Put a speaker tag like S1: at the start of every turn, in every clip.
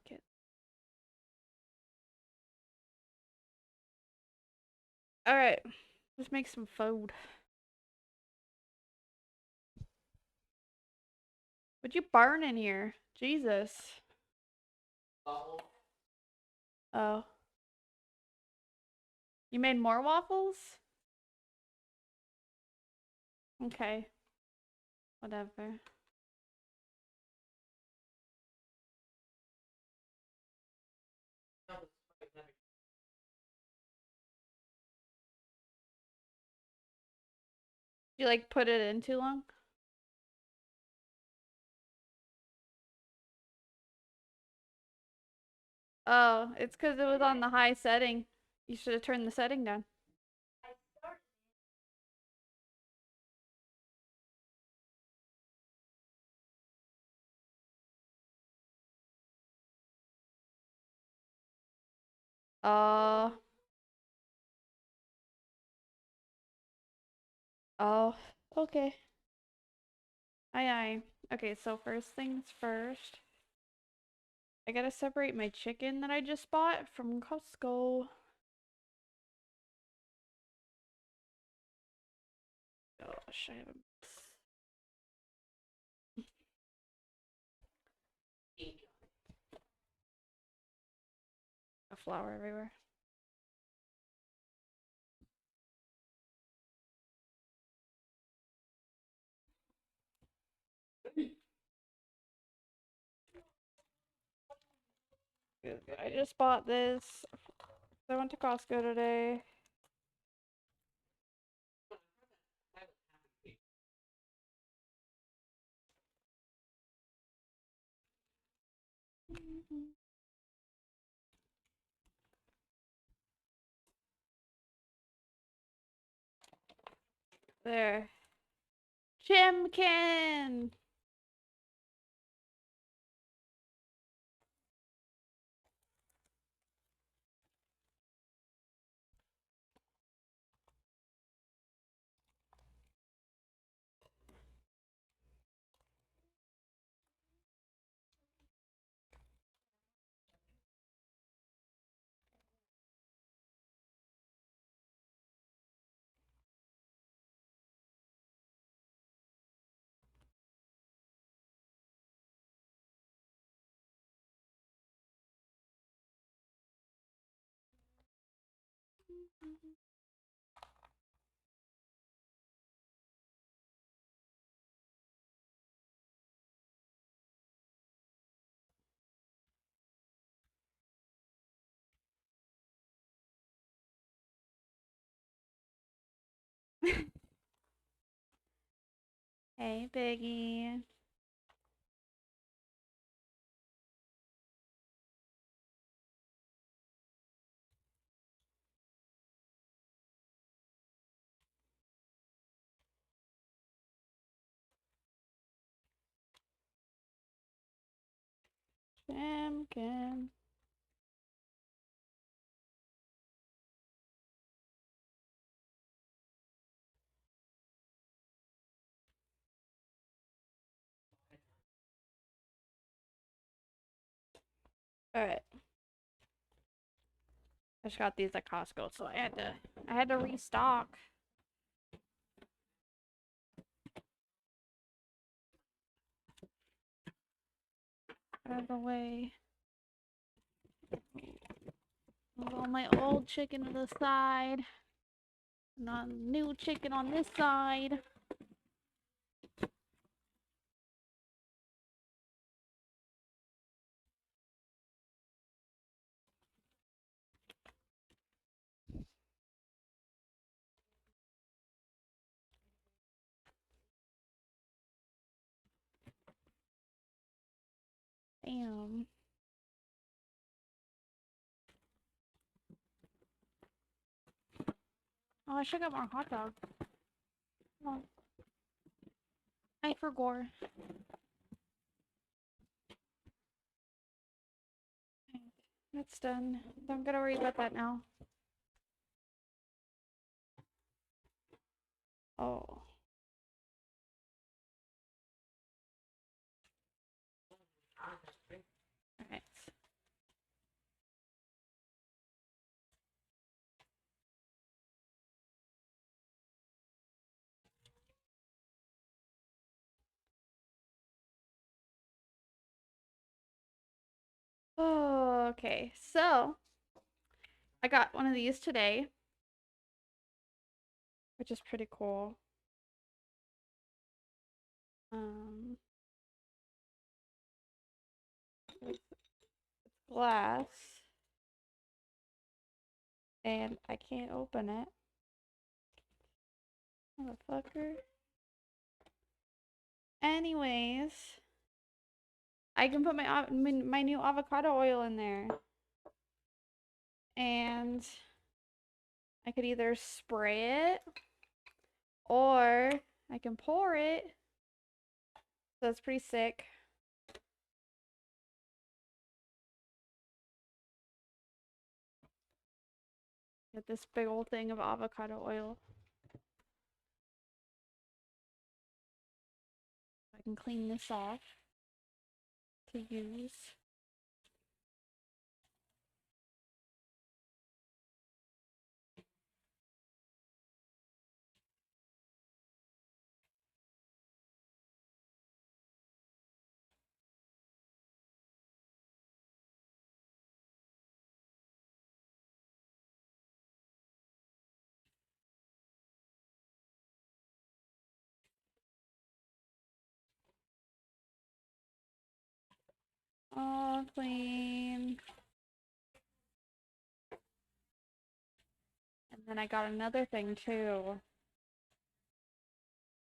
S1: like it. Alright, let's make some food. Would you burn in here? Jesus. Oh. You made more waffles? Okay. Whatever. You like put it in too long? Oh, it's because it was on the high setting. You should have turned the setting down. Oh. Oh. Okay. Aye aye. Okay, so first things first. I gotta separate my chicken that I just bought from Costco. Gosh, I have a flour everywhere. I just bought this. I went to Costco today. There. Chimkin! Hey, Biggie. Chimkin. Alright. I just got these at Costco, so I had to restock. Out of the way. Move all my old chicken to the side. Not new chicken on this side. Damn. Oh, I should have got more hot dog. Oh. I forgot. That's done. Don't gotta worry about that now. Oh. Alright. Okay, so I got one of these today, which is pretty cool. It's glass, and I can't open it. Motherfucker. Anyways, I can put my new avocado oil in there. And I could either spray it or I can pour it. So that's pretty sick. Get this big old thing of avocado oil. I can clean this off to use. All clean. And then I got another thing too.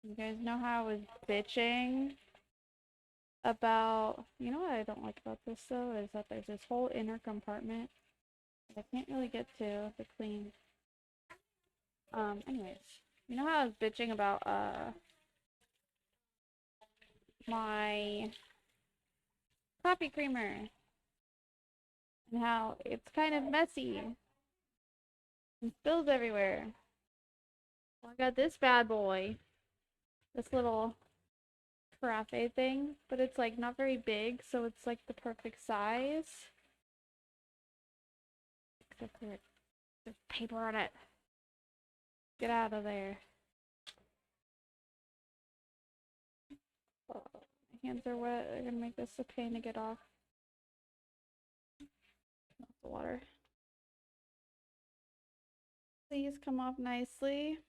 S1: You guys know how I was bitching about, you know what I don't like about this though, is that there's this whole inner compartment that I can't really get to clean. Anyways, you know how I was bitching about, my coffee creamer and how it's kind of messy and spills everywhere. Well, I got this bad boy, this little carafe thing, but it's like not very big, so it's like the perfect size. Except for there's paper on it. Get out of there. Oh, my hands are wet. They're gonna make this a pain to get off. Not the water. Please come off nicely.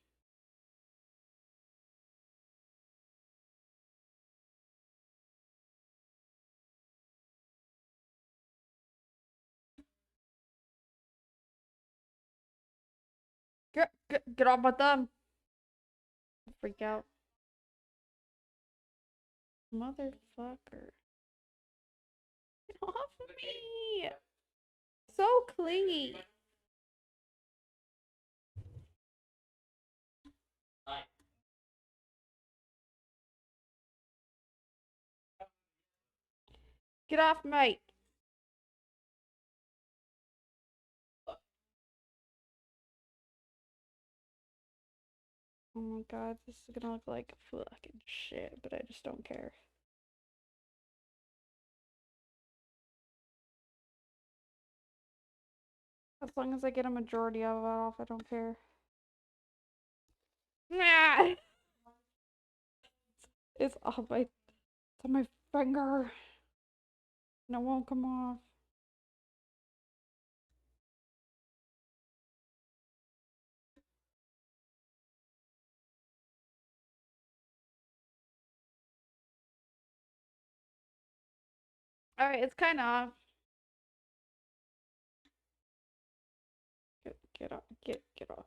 S1: Get off my thumb. Freak out. Motherfucker. Get off of me. So clingy. Get off, mate. Oh my god, this is gonna look like fucking shit, but I just don't care. As long as I get a majority of it off, I don't care. Nah! It's on my finger. And it won't come off. Alright, it's kind of off. Get off. Get off.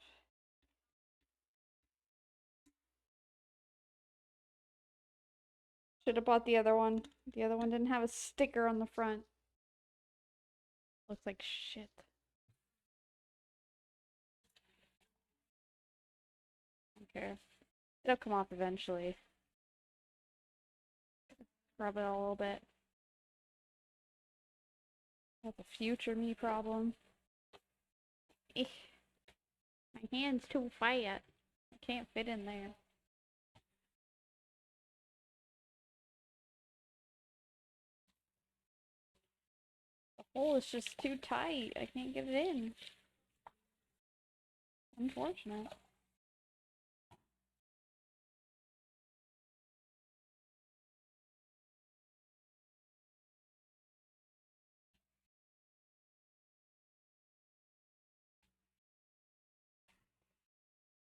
S1: Should have bought the other one. The other one didn't have a sticker on the front. Looks like shit. Okay. It'll come off eventually. Rub it a little bit. That's a future me problem. My hand's too fat. I can't fit in there. The hole is just too tight. I can't get it in. Unfortunate.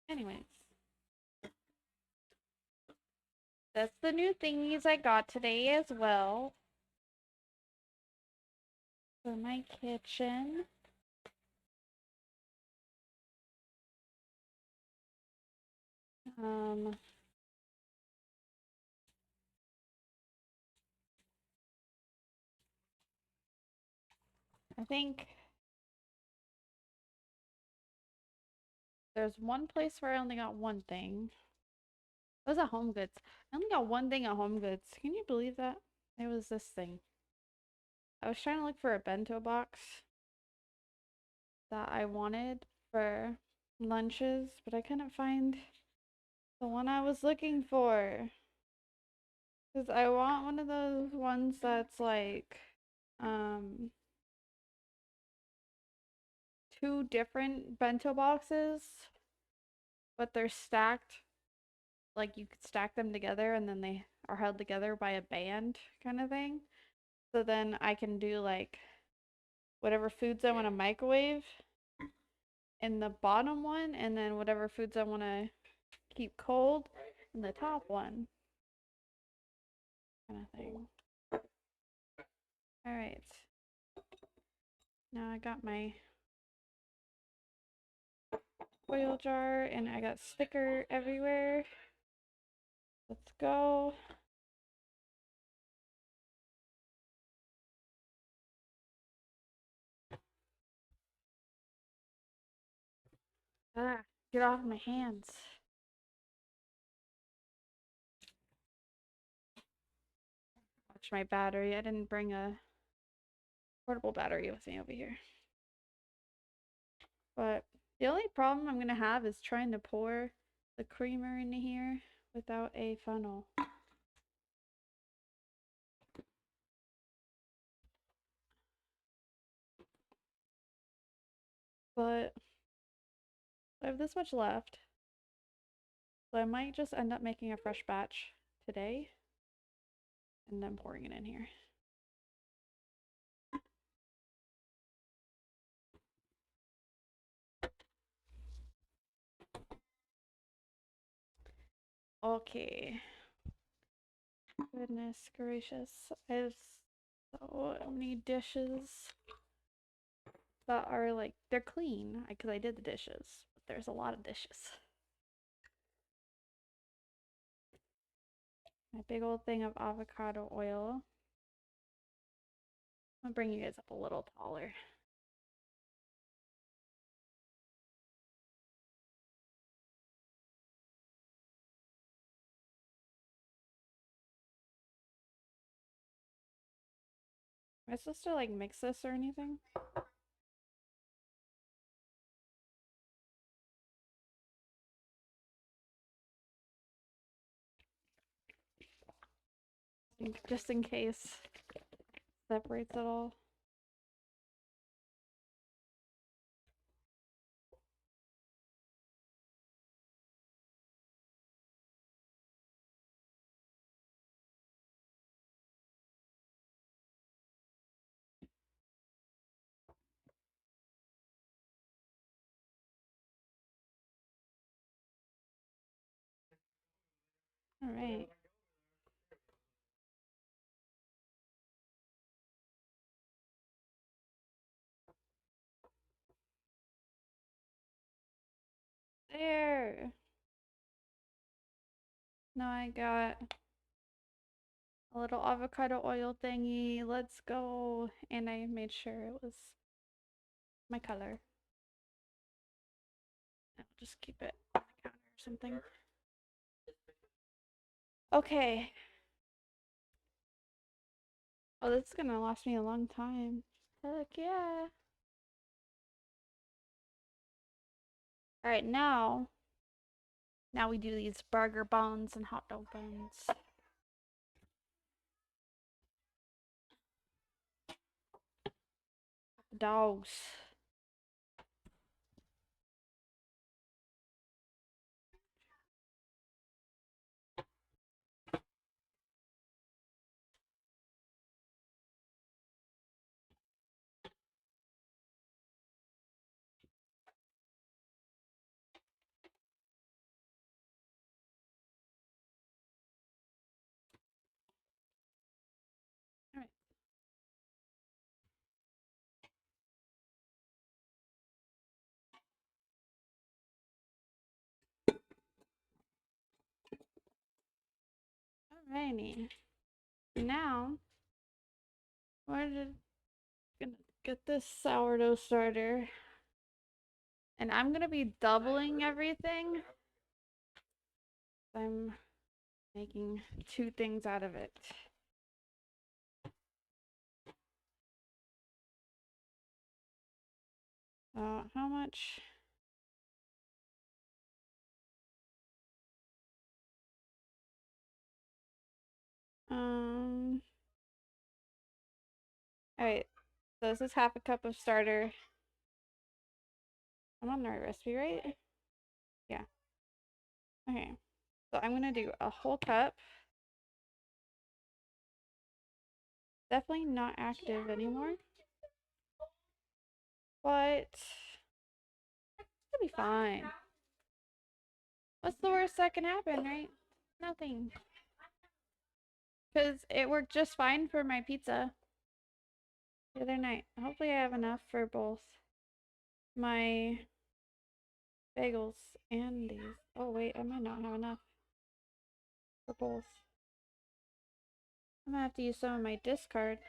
S1: Anyways, that's the new thingies I got today as well for my kitchen. I think there's one place where I only got one thing. It was at Home Goods. I only got one thing at Home Goods. Can you believe that? It was this thing. I was trying to look for a bento box that I wanted for lunches, but I couldn't find the one I was looking for. Because I want one of those ones that's like, two different bento boxes, but they're stacked. Like you could stack them together and then they are held together by a band kind of thing. So then I can do like whatever foods I want to microwave in the bottom one, and then whatever foods I want to keep cold in the top one. Kind of thing. Alright. Now I got my oil jar and I got sticker everywhere. Let's go. Ah, get off my hands. Watch my battery. I didn't bring a portable battery with me over here. But the only problem I'm gonna have is trying to pour the creamer in here without a funnel. But I have this much left, so I might just end up making a fresh batch today and then pouring it in here. Okay. Goodness gracious. I have so many dishes that are like, they're clean because I did the dishes, but there's a lot of dishes. My big old thing of avocado oil. I'm gonna bring you guys up a little taller. Am I supposed to like mix this or anything? Just in case. Separates it all. All right. There. Now I got a little avocado oil thingy. Let's go. And I made sure it was my color. I'll just keep it on the counter or something. Okay. Oh, this is gonna last me a long time. Heck yeah. Alright, now we do these burger buns and hot dog buns. Dogs. Alrighty. Now, we're just gonna get this sourdough starter. And I'm gonna be doubling everything. I'm making 2 things out of it. How much? Alright, so this is half a cup of starter. I'm on the right recipe, right? Yeah. Okay, so I'm gonna do a whole cup. Definitely not active anymore. But it'll be fine. What's the worst that can happen, right? Nothing. Because it worked just fine for my pizza the other night. Hopefully I have enough for both my bagels and these. Oh wait, I might not have enough for both. I'm gonna have to use some of my discard.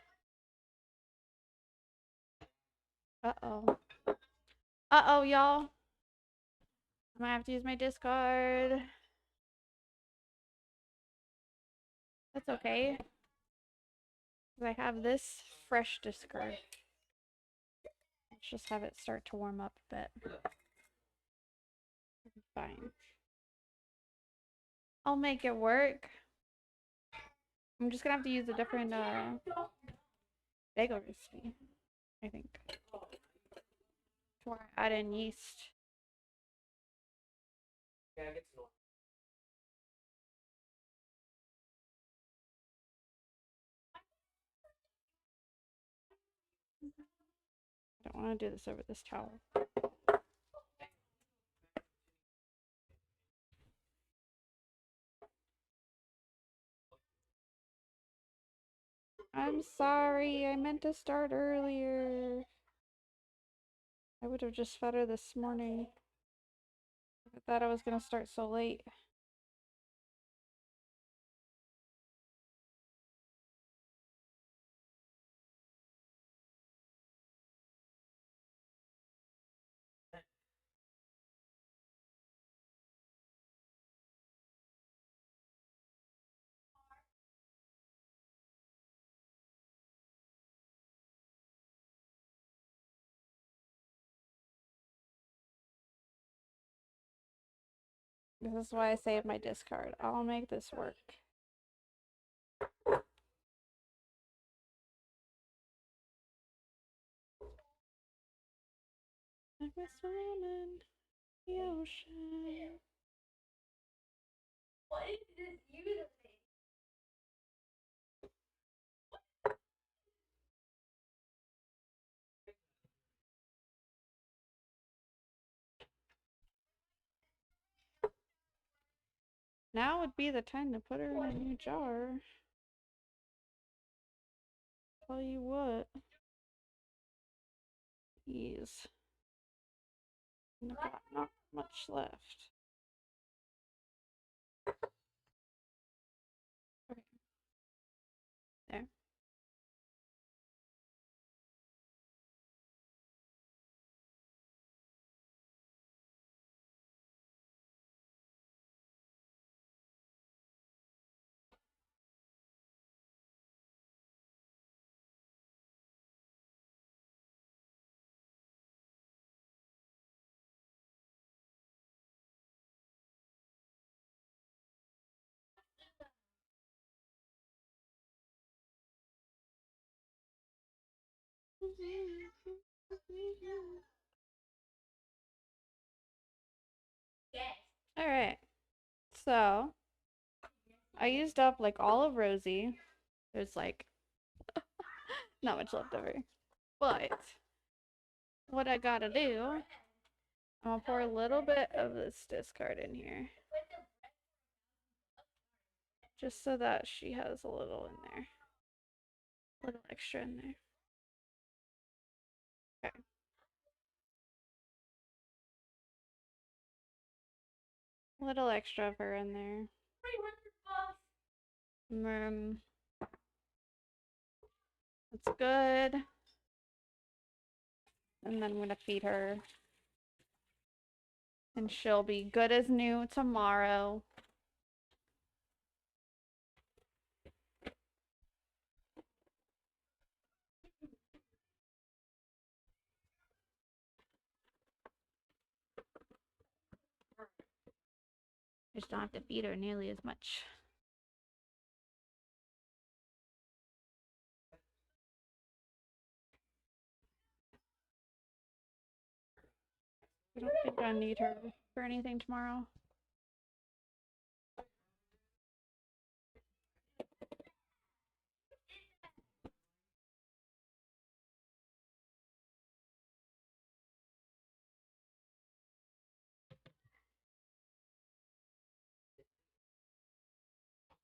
S1: Uh-oh. Uh-oh, y'all. I'm gonna have to use my discard. That's okay. I have this fresh discard. Let's just have it start to warm up a bit. Fine. I'll make it work. I'm just gonna have to use a different bagel recipe, I think. Before I add in yeast. I don't want to do this over this towel. I'm sorry, I meant to start earlier. I would have just fed her this morning. I thought I was gonna start so late. This is why I saved my discard. I'll make this work. Like we're swimming in the ocean. What is this you? Now would be the time to put her in a new jar. Tell you what. Jeez. I've got not much left. Okay. There. Alright. So, I used up like all of Rosie. There's like not much left over. But what I gotta do, I'm gonna pour a little bit of this discard in here. Just so that she has a little in there. A little extra in there. Okay. A little extra of her in there. And then it's good. And then I'm gonna feed her. And she'll be good as new tomorrow. I just don't have to feed her nearly as much. I don't think I need her for anything tomorrow.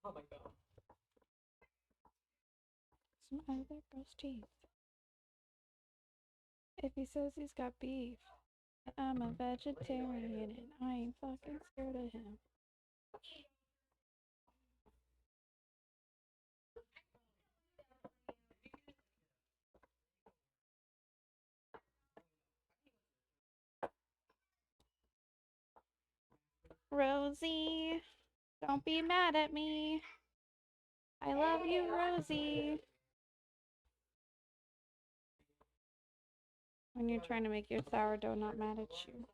S2: Oh my god.
S1: Some other girl's teeth. If he says he's got beef, I'm a vegetarian and I ain't fucking scared of him. Rosie, don't be mad at me. I love you, Rosie. When you're trying to make your sourdough not mad at you.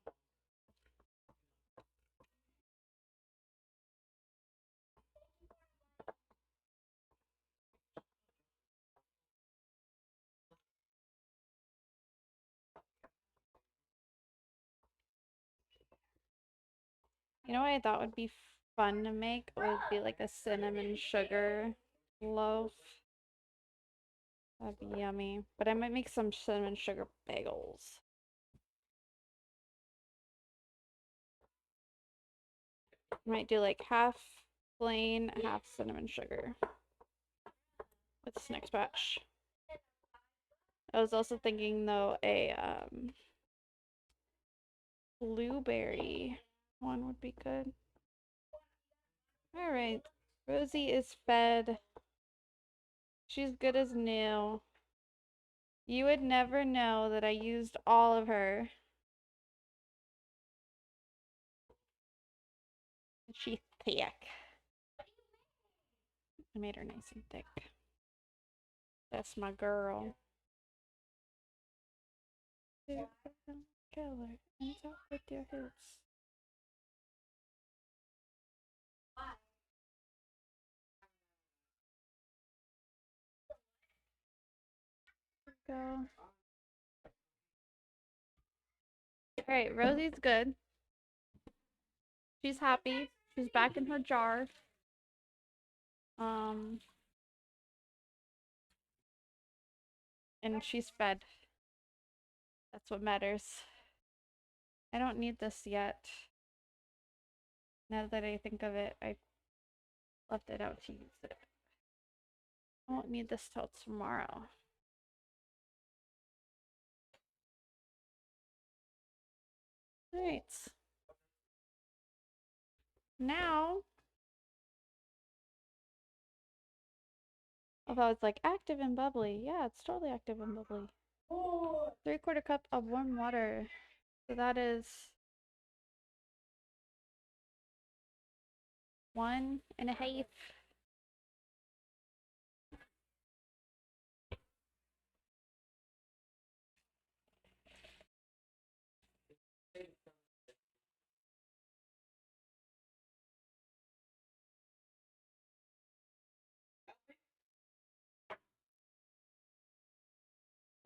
S1: You know what I thought would be fun to make? Would be like a cinnamon sugar loaf. That'd be yummy. But I might make some cinnamon sugar bagels. I might do like half plain, half cinnamon sugar with this next batch. I was also thinking though a blueberry one would be good. All right, Rosie is fed. She's good as new. You would never know that I used all of her. She's thick. I made her nice and thick. That's my girl. Killer, and talk with your hips. Go. Alright, Rosie's good. She's happy. She's back in her jar. And she's fed. That's what matters. I don't need this yet. Now that I think of it, I left it out to use it. I won't need this till tomorrow. Alright. Now, although it's like active and bubbly. Yeah, it's totally active and bubbly. 3/4 cup of warm water. So that is 1.5.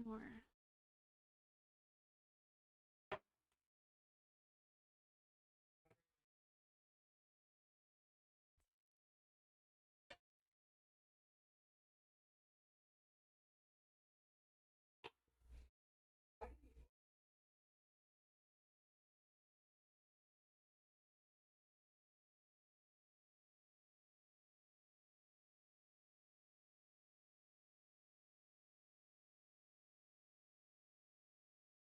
S1: More.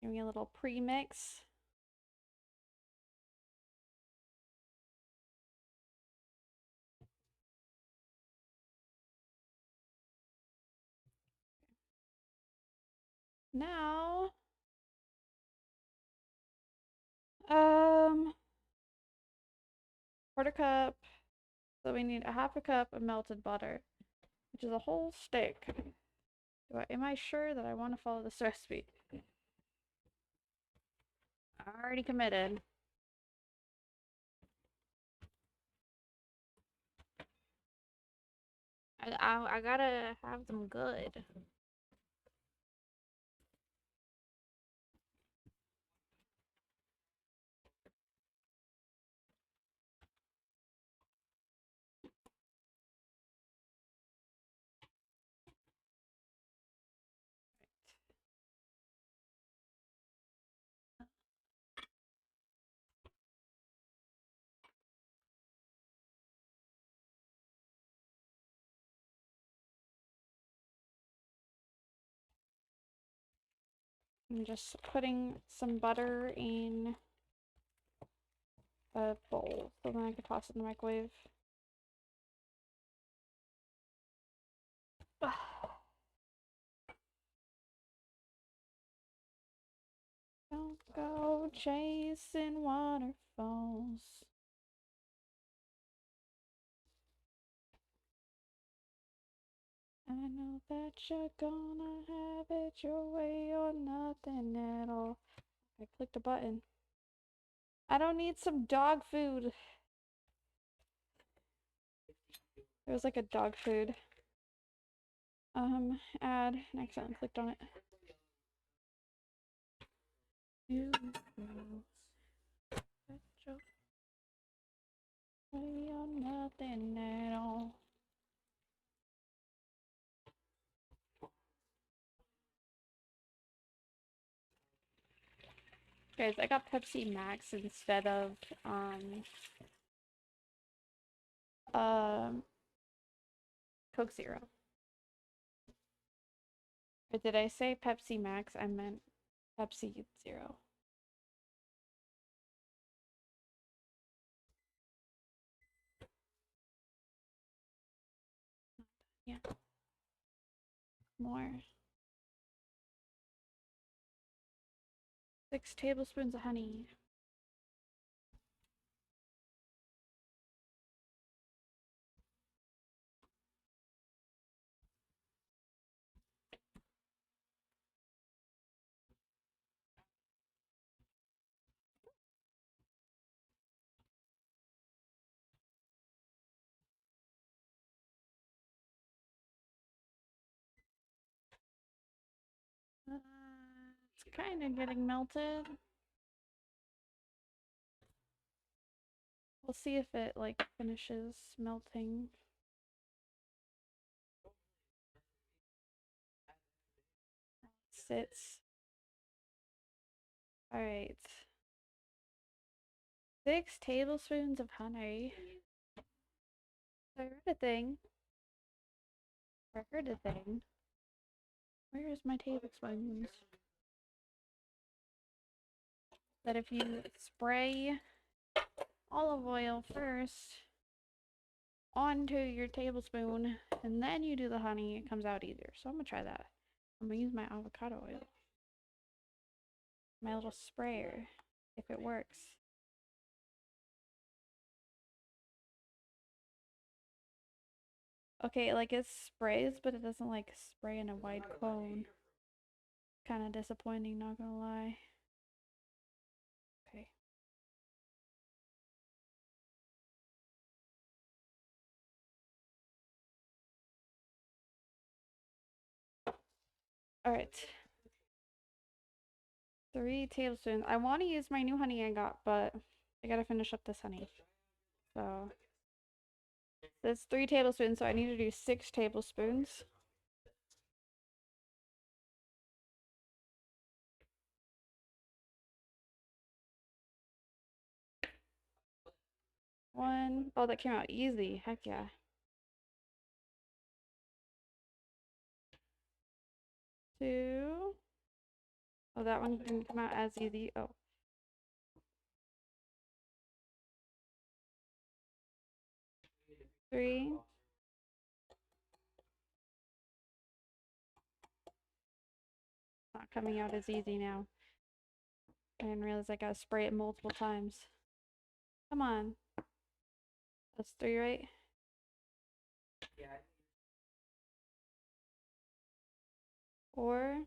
S1: Give me a little pre-mix. Now, um, quarter cup. So we need a half a cup of melted butter, which is a whole stick. Am I sure that I want to follow this recipe? I already committed. I gotta have them good. I'm just putting some butter in a bowl so then I can toss it in the microwave. Don't go chasing waterfalls. I know that you're gonna have it your way or nothing at all. I clicked a button. I don't need some dog food. There was like a dog food. Add. And I accidentally clicked on it. You way or nothing at all. Guys, I got Pepsi Max instead of Coke Zero. Or did I say Pepsi Max? I meant Pepsi Zero. Yeah. More. 6 tablespoons of honey. It's kind of getting melted. We'll see if it like finishes melting. Sits. All right. 6 tablespoons of honey. I read a thing. I heard a thing. Where is my tablespoons? That if you spray olive oil first onto your tablespoon and then you do the honey, it comes out easier. So I'm gonna try that. I'm gonna use my avocado oil. My little sprayer, if it works. Okay, like it sprays, but it doesn't like spray in a wide cone. Kind of disappointing, not gonna lie. Okay. All right. 3 tablespoons. I want to use my new honey I got, but I gotta finish up this honey. So that's 3 tablespoons, so I need to do 6 tablespoons. One. Oh, that came out easy. Heck yeah. 2. Oh, that one didn't come out as easy. Oh. 3. Not not coming out as easy now. I didn't realize I gotta spray it multiple times. Come on. That's 3, right?
S2: Yeah.
S1: Or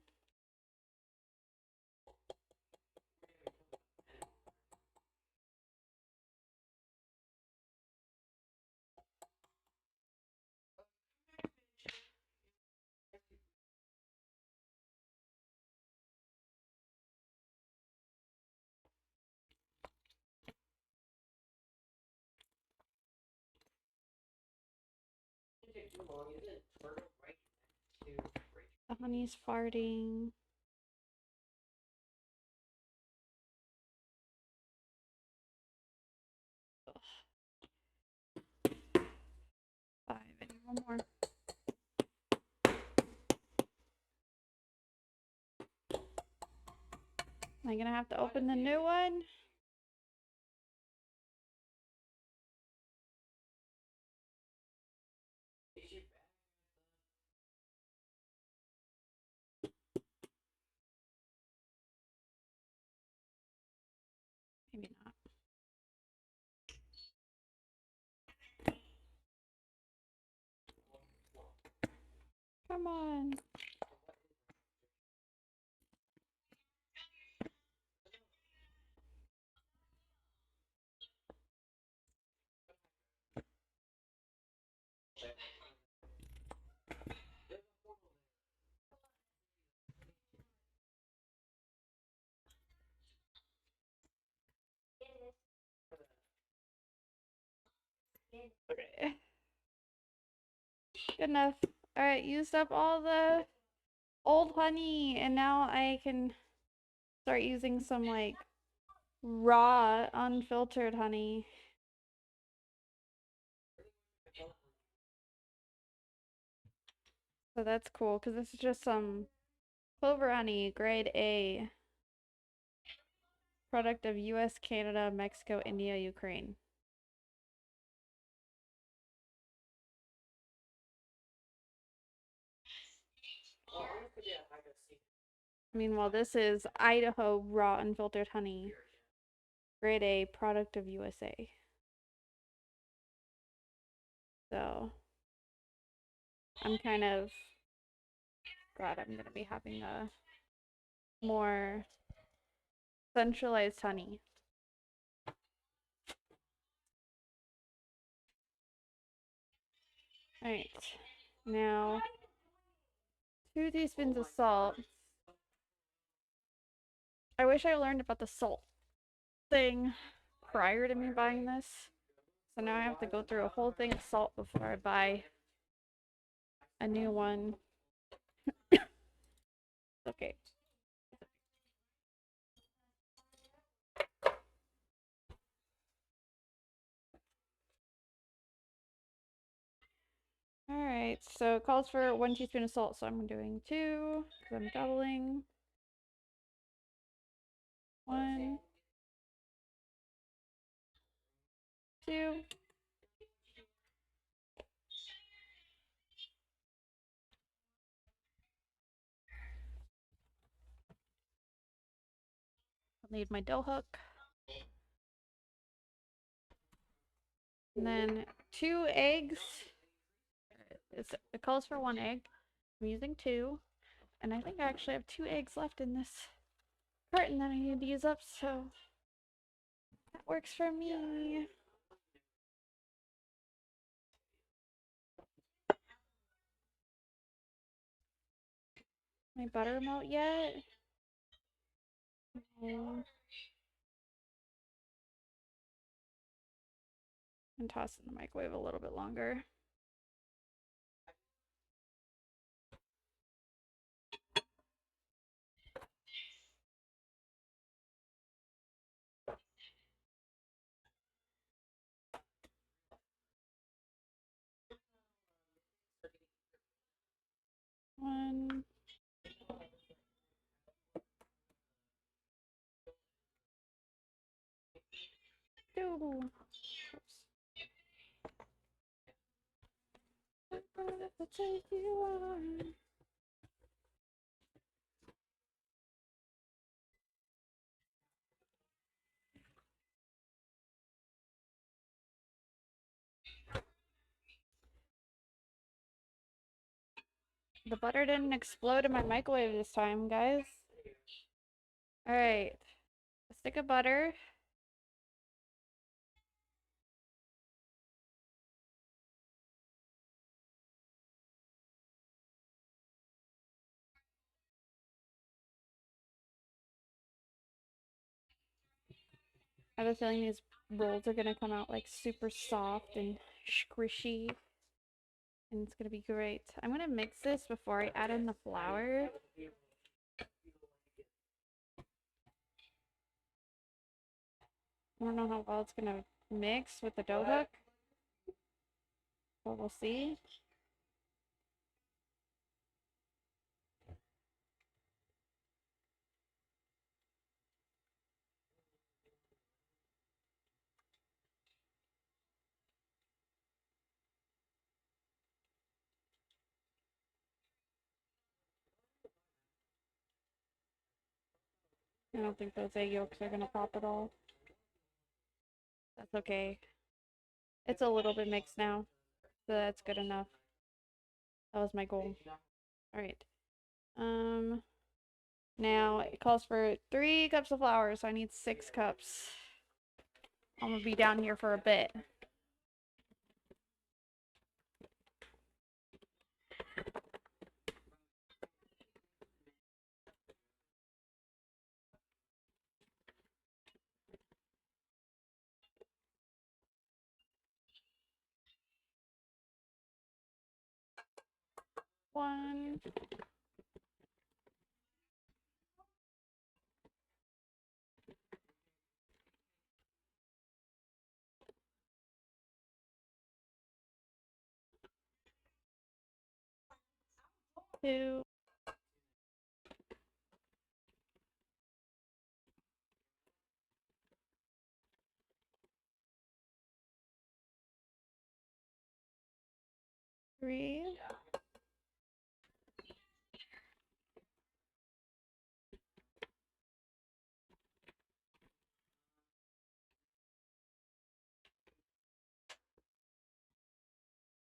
S1: the honey's farting. Ugh. 5, I need one more. Am I gonna have to open the new one? Maybe not. Come on. Okay. Good enough. Alright, used up all the old honey, and now I can start using some like raw, unfiltered honey. So that's cool, because this is just some clover honey, grade A. Product of US, Canada, Mexico, India, Ukraine. Meanwhile, this is Idaho raw unfiltered honey. Grade A, product of USA. So I'm kind of glad I'm gonna be having a more centralized honey. Alright, now 2 teaspoons of salt. I wish I learned about the salt thing prior to me buying this. So now I have to go through a whole thing of salt before I buy a new one. Okay. Alright, so it calls for 1 teaspoon of salt, so I'm doing 2, because I'm doubling. 1, 2. I'll need my dough hook. And then 2 eggs. It calls for 1 egg. I'm using 2. And I think I actually have 2 eggs left in this carton that I need to use up, so that works for me. My butter melt yet? No. And toss it in the microwave a little bit longer. One. 2. Oops. Take you on. The butter didn't explode in my microwave this time, guys. Alright. A stick of butter. I have a feeling these rolls are gonna come out like super soft and squishy. And it's gonna be great. I'm gonna mix this before I add in the flour. I don't know how well it's gonna mix with the dough hook, but we'll see. I don't think those egg yolks are gonna pop at all. That's okay. It's a little bit mixed now, so that's good enough. That was my goal. Alright. Now it calls for 3 cups of flour, so I need 6 cups. I'm gonna be down here for a bit. One, two, three,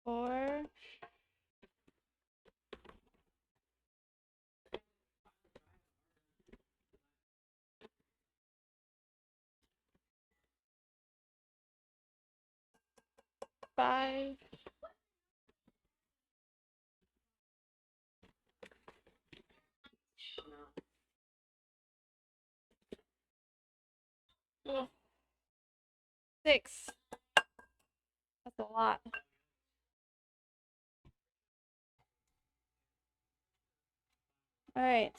S1: 4, 5, 6. That's a lot. Alright.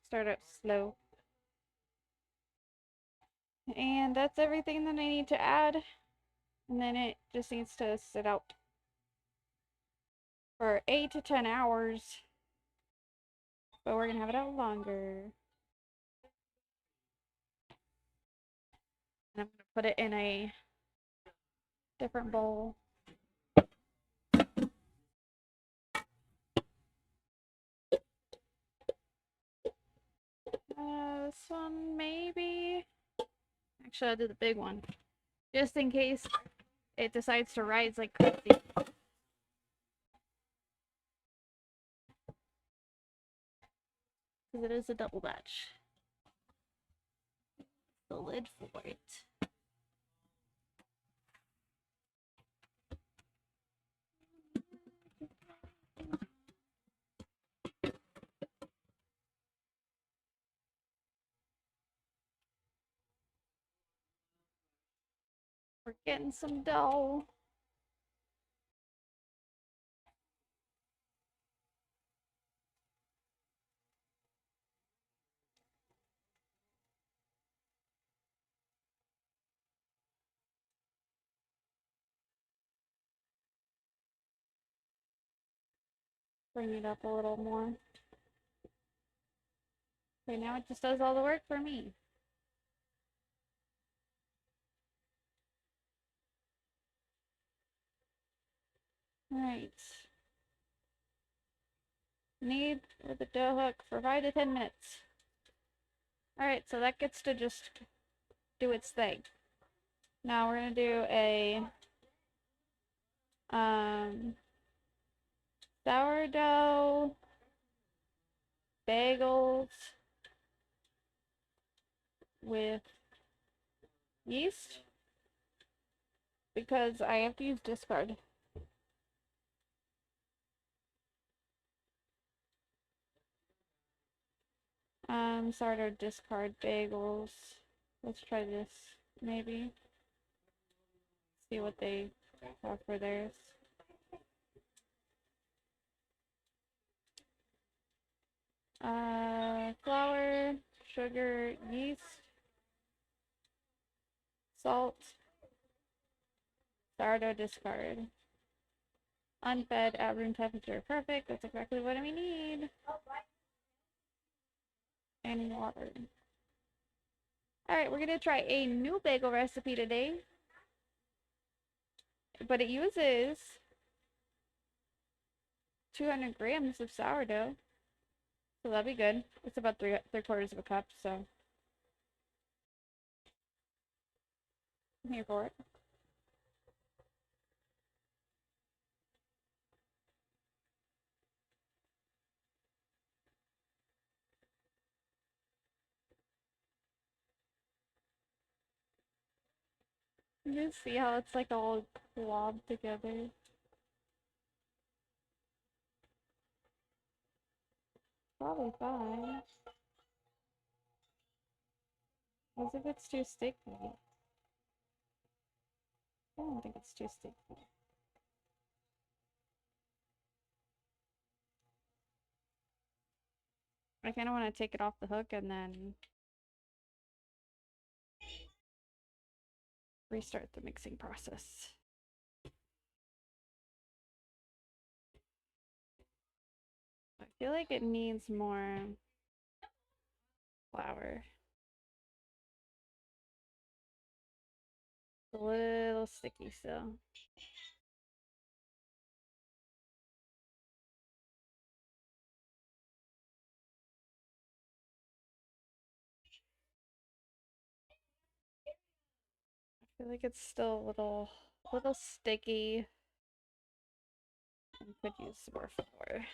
S1: Start out slow. And that's everything that I need to add. And then it just needs to sit out for 8 to 10 hours. But we're gonna have it out longer. And I'm gonna put it in a different bowl. This one maybe. Actually, I'll do the big one. Just in case it decides to rise like crazy. Because it is a double batch. The lid for it. We're getting some dough. Bring it up a little more. Okay, now it just does all the work for me. Alright. Knead with the dough hook for 5 to 10 minutes. Alright, so that gets to just do its thing. Now we're gonna do a sourdough, bagels with yeast because I have to use discard. Sourdough discard bagels. Let's try this, maybe. See what they have for theirs. Flour, sugar, yeast, salt, sourdough discard. Unfed at room temperature. Perfect. That's exactly what we need. And water. Alright, we're gonna try a new bagel recipe today. But it uses 200 grams of sourdough. So that'll be good. It's about three-quarters of a cup, so I'm here for it. You see how it's like all globbed together. Probably fine. As if it's too sticky. I don't think it's too sticky. I kind of want to take it off the hook and then restart the mixing process. I feel like it needs more flour. It's a little sticky still. I feel like it's still a little sticky. And could use some more flour.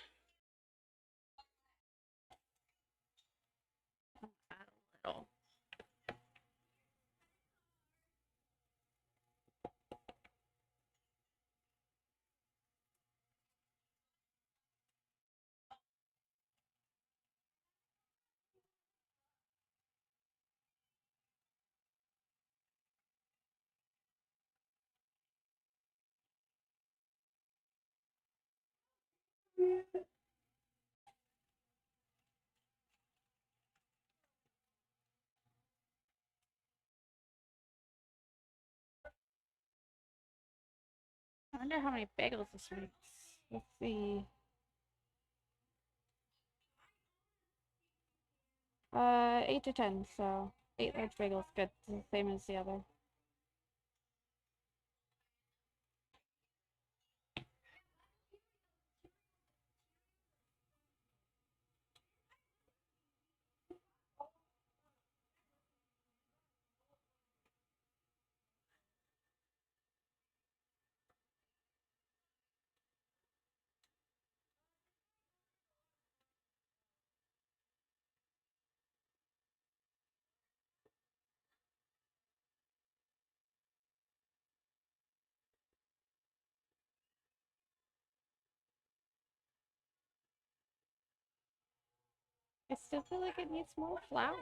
S1: I'll add a little. I wonder how many bagels this makes. Let's see. 8 to 10, so 8 large bagels, good. It's the same as the other. I still feel like it needs more flour.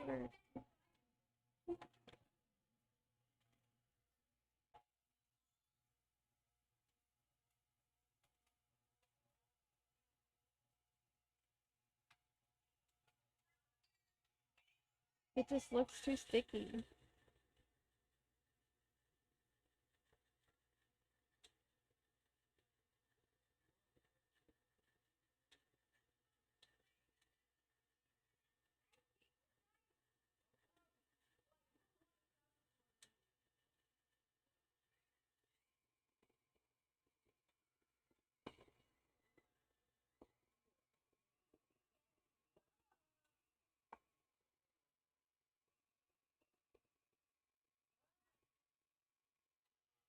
S1: It just looks too sticky.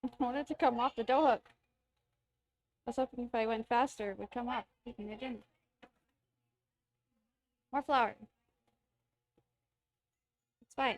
S1: I want it to come off the dough hook. I was hoping if I went faster, it would come up, and it didn't. More flour. It's fine.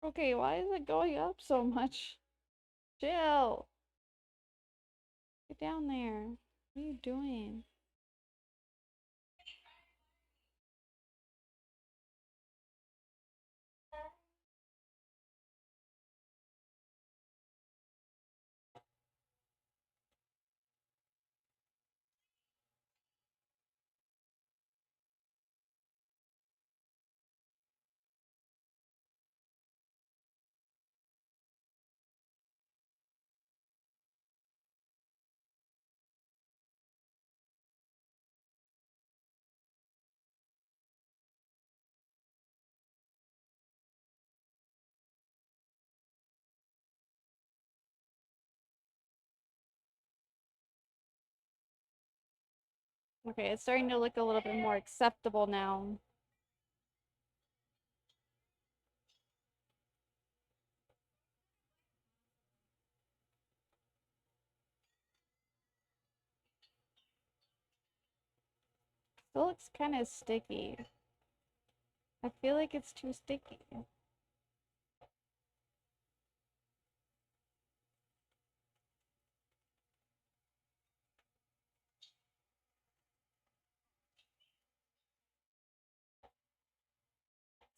S1: Okay, why is it going up so much? Chill. Get down there. What are you doing? Okay, it's starting to look a little bit more acceptable now. Still looks kind of sticky. I feel like it's too sticky.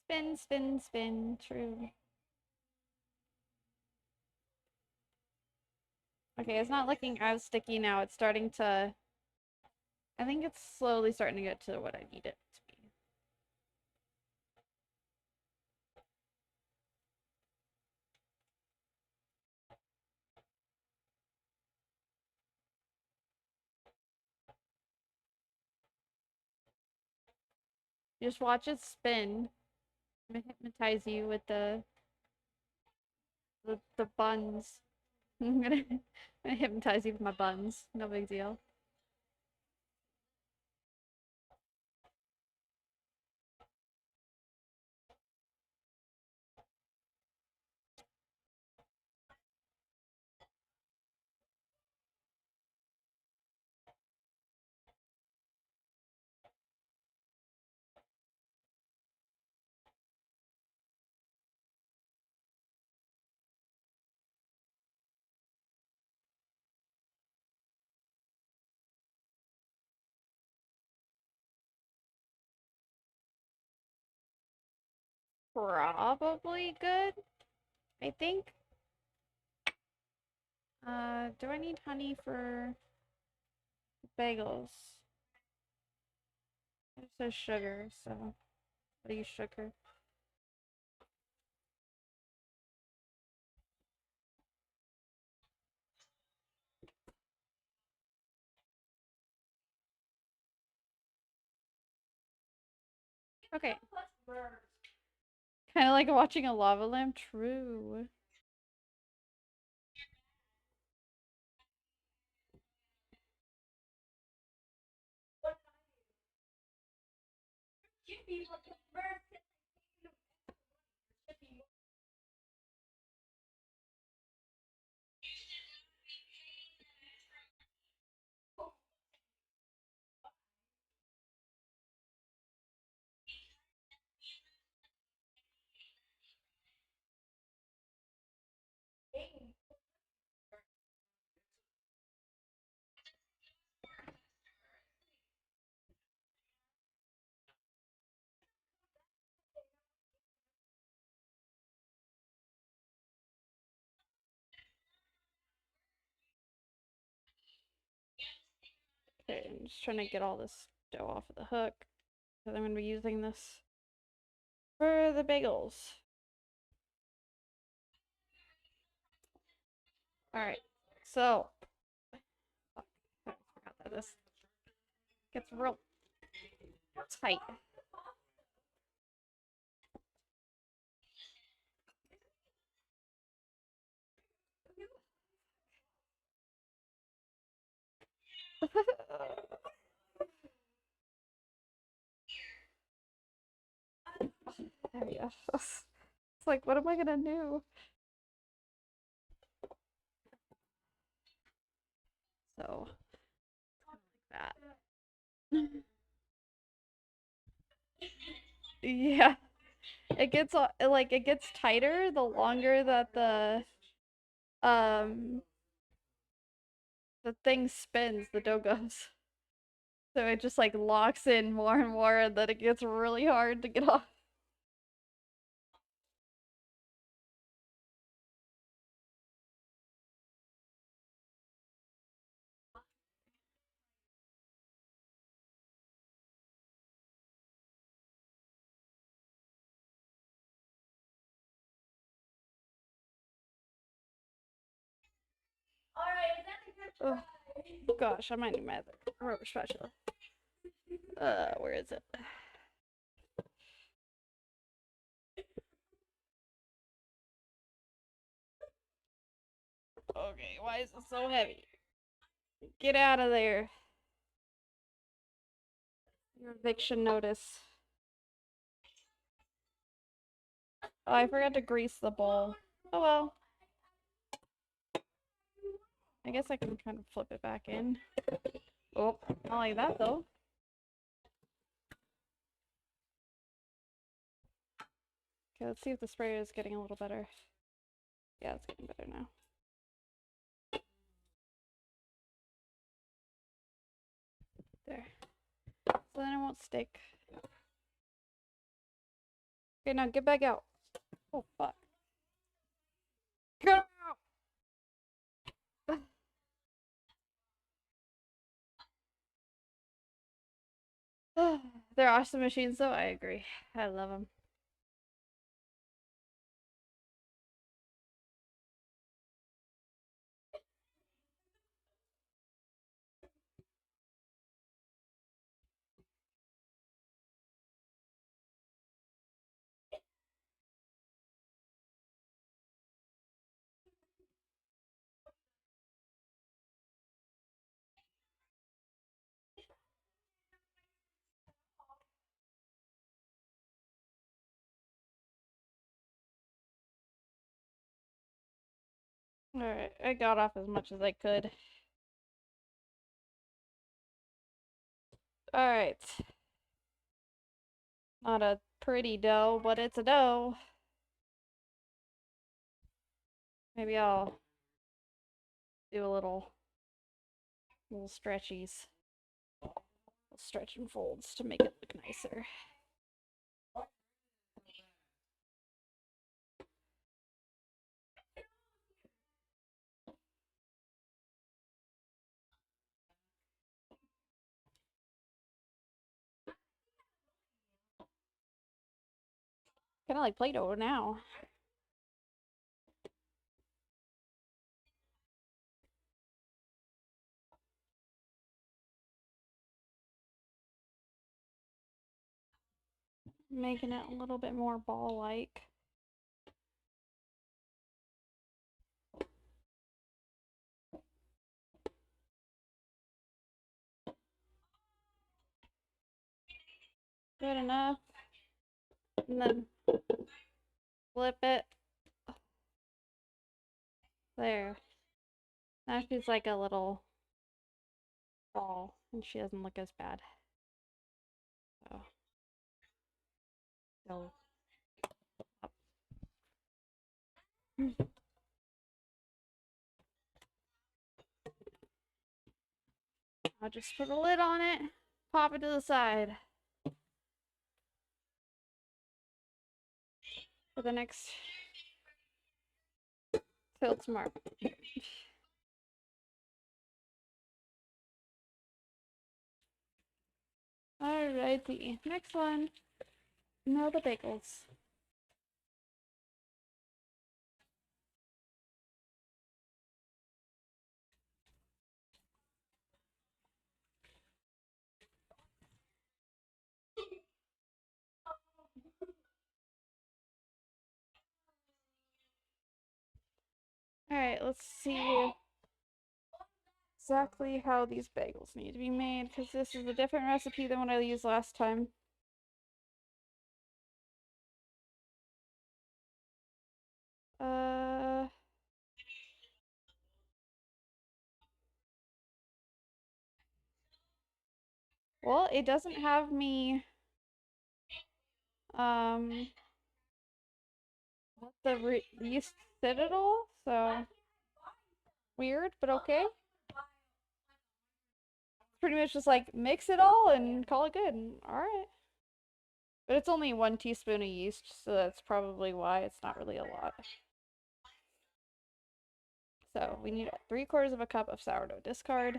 S1: Spin, spin, spin. True. Okay, it's not looking as sticky now. It's starting to... I think it's slowly starting to get to what I need it to be. Just watch it spin. I'm gonna hypnotize you with the buns. I'm gonna hypnotize you with my buns. No big deal. Probably good, I think. Do I need honey for bagels? It says sugar, so I'll use sugar. Okay. Kind of like watching a lava lamp. True. Okay, I'm just trying to get all this dough off of the hook because I'm going to be using this for the bagels. Alright, so I forgot that this gets real tight. There we go. It's like, what am I gonna do? So, like that. Yeah, it gets like it gets tighter the longer that um the thing spins, the dough goes. So it just like locks in more and more, and then it gets really hard to get off. Oh gosh, I might need my other rubber spatula. Where is it? Okay, why is it so heavy? Get out of there. Your eviction notice. Oh, I forgot to grease the bowl. Oh well. I guess I can kind of flip it back in. Oh, not like that though. Okay, let's see if the sprayer is getting a little better. Yeah, it's getting better now. There. So then it won't stick. Okay, now get back out. Oh, fuck. Get out! They're awesome machines though, I agree. I love them. Alright, I got off as much as I could. Alright. Not a pretty dough, but it's a dough. Maybe I'll do a little stretchies. Little stretch and folds to make it look nicer. Kind of like Play-Doh now. Making it a little bit more ball-like. Good enough. And then flip it. There. Now she's like a little ball, and she doesn't look as bad. So, go up. I'll just put a lid on it, pop it to the side. For the next till tomorrow. Alrighty, next one. No, the bagels. Alright, let's see exactly how these bagels need to be made, because this is a different recipe than what I used last time. Uh, well, it doesn't have me, um, the yeast citadel, so weird, but okay. Pretty much just like mix it all and call it good. Alright. But it's only 1 teaspoon of yeast, so that's probably why it's not really a lot. So we need 3/4 of a cup of sourdough discard.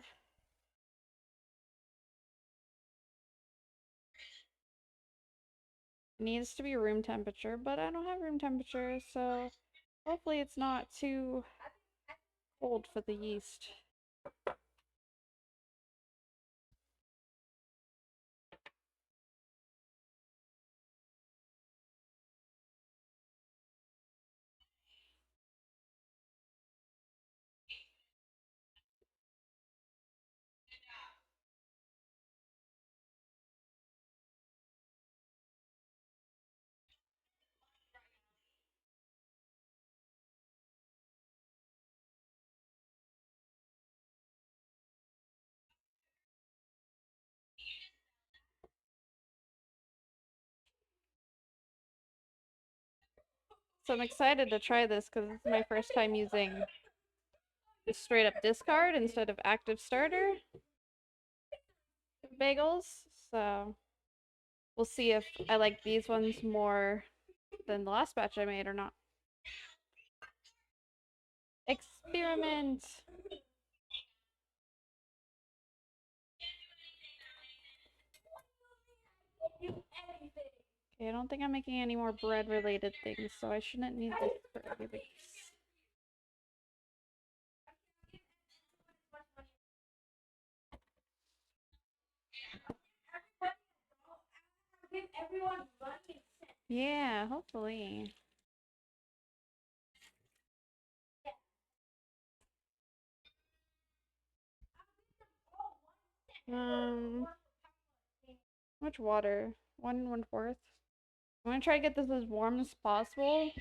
S1: It needs to be room temperature, but I don't have room temperature, so hopefully it's not too cold for the yeast. So I'm excited to try this because it's my first time using straight up discard instead of active starter bagels. So we'll see if I like these ones more than the last batch I made or not. Experiment! Okay, I don't think I'm making any more bread related things, so I shouldn't need this for everything. Yeah, hopefully. How much water? 1 1/4. I'm gonna try to get this as warm as possible.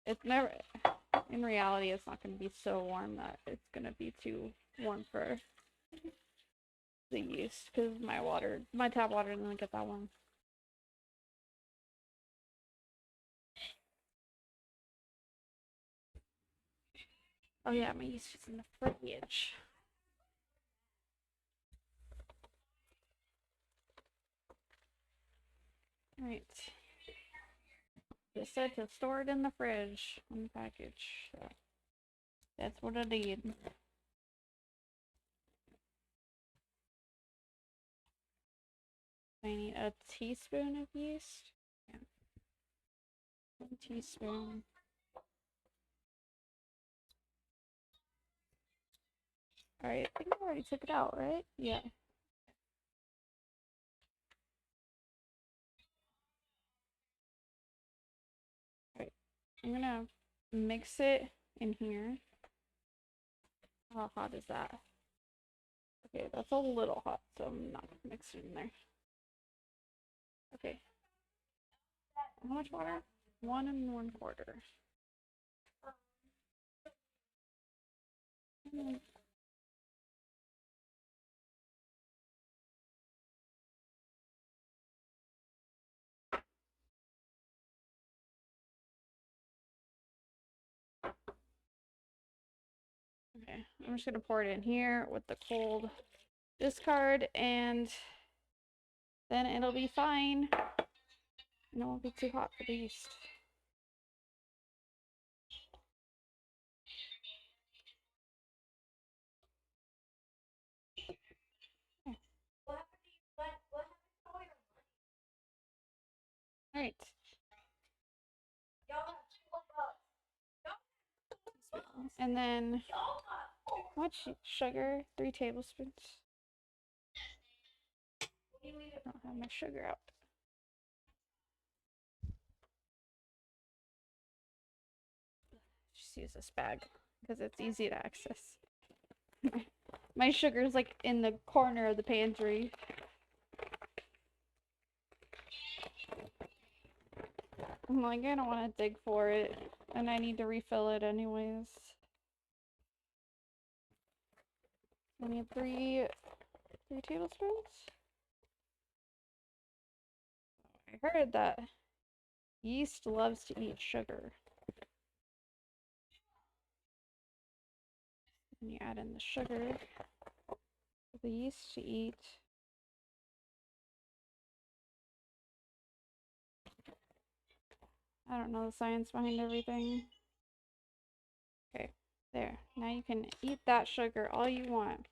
S1: It's never, in reality, it's not gonna be so warm that it's gonna be too warm for the yeast, because my tap water doesn't get that warm. Oh yeah, my yeast is in the fridge. Alright. It said to store it in the fridge on the package. So that's what I did. I need a teaspoon of yeast. Yeah. 1 teaspoon. Alright, I think I already took it out, right? Yeah. Alright. I'm gonna mix it in here. How hot is that? Okay, that's a little hot, so I'm not gonna mix it in there. Okay. How much water? 1 1/4. Okay, I'm just gonna pour it in here with the cold discard, and then it'll be fine. And it won't be too hot for the yeast. And then, how much sugar? 3 tablespoons. I don't have my sugar out. Just use this bag because it's easy to access. My sugar's like in the corner of the pantry. I'm like, I don't want to dig for it, and I need to refill it anyways. I need three tablespoons. I heard that yeast loves to eat sugar. And you add in the sugar for the yeast to eat. I don't know the science behind everything. Okay, there. Now you can eat that sugar all you want.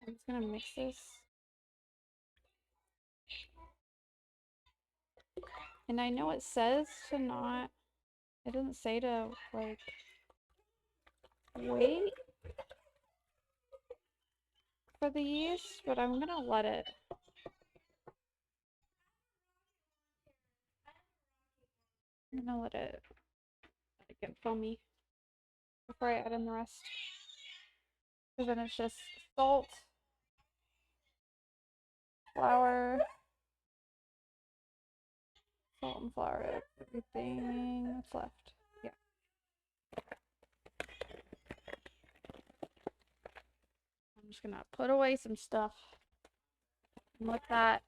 S1: I'm just gonna mix this. And I know it says to not, it doesn't say to like wait for the yeast, but I'm gonna let it. I'm gonna let it get foamy before I add in the rest. Because then it's just salt, flour, salt and flour, everything that's left. Yeah. I'm just gonna put away some stuff and let that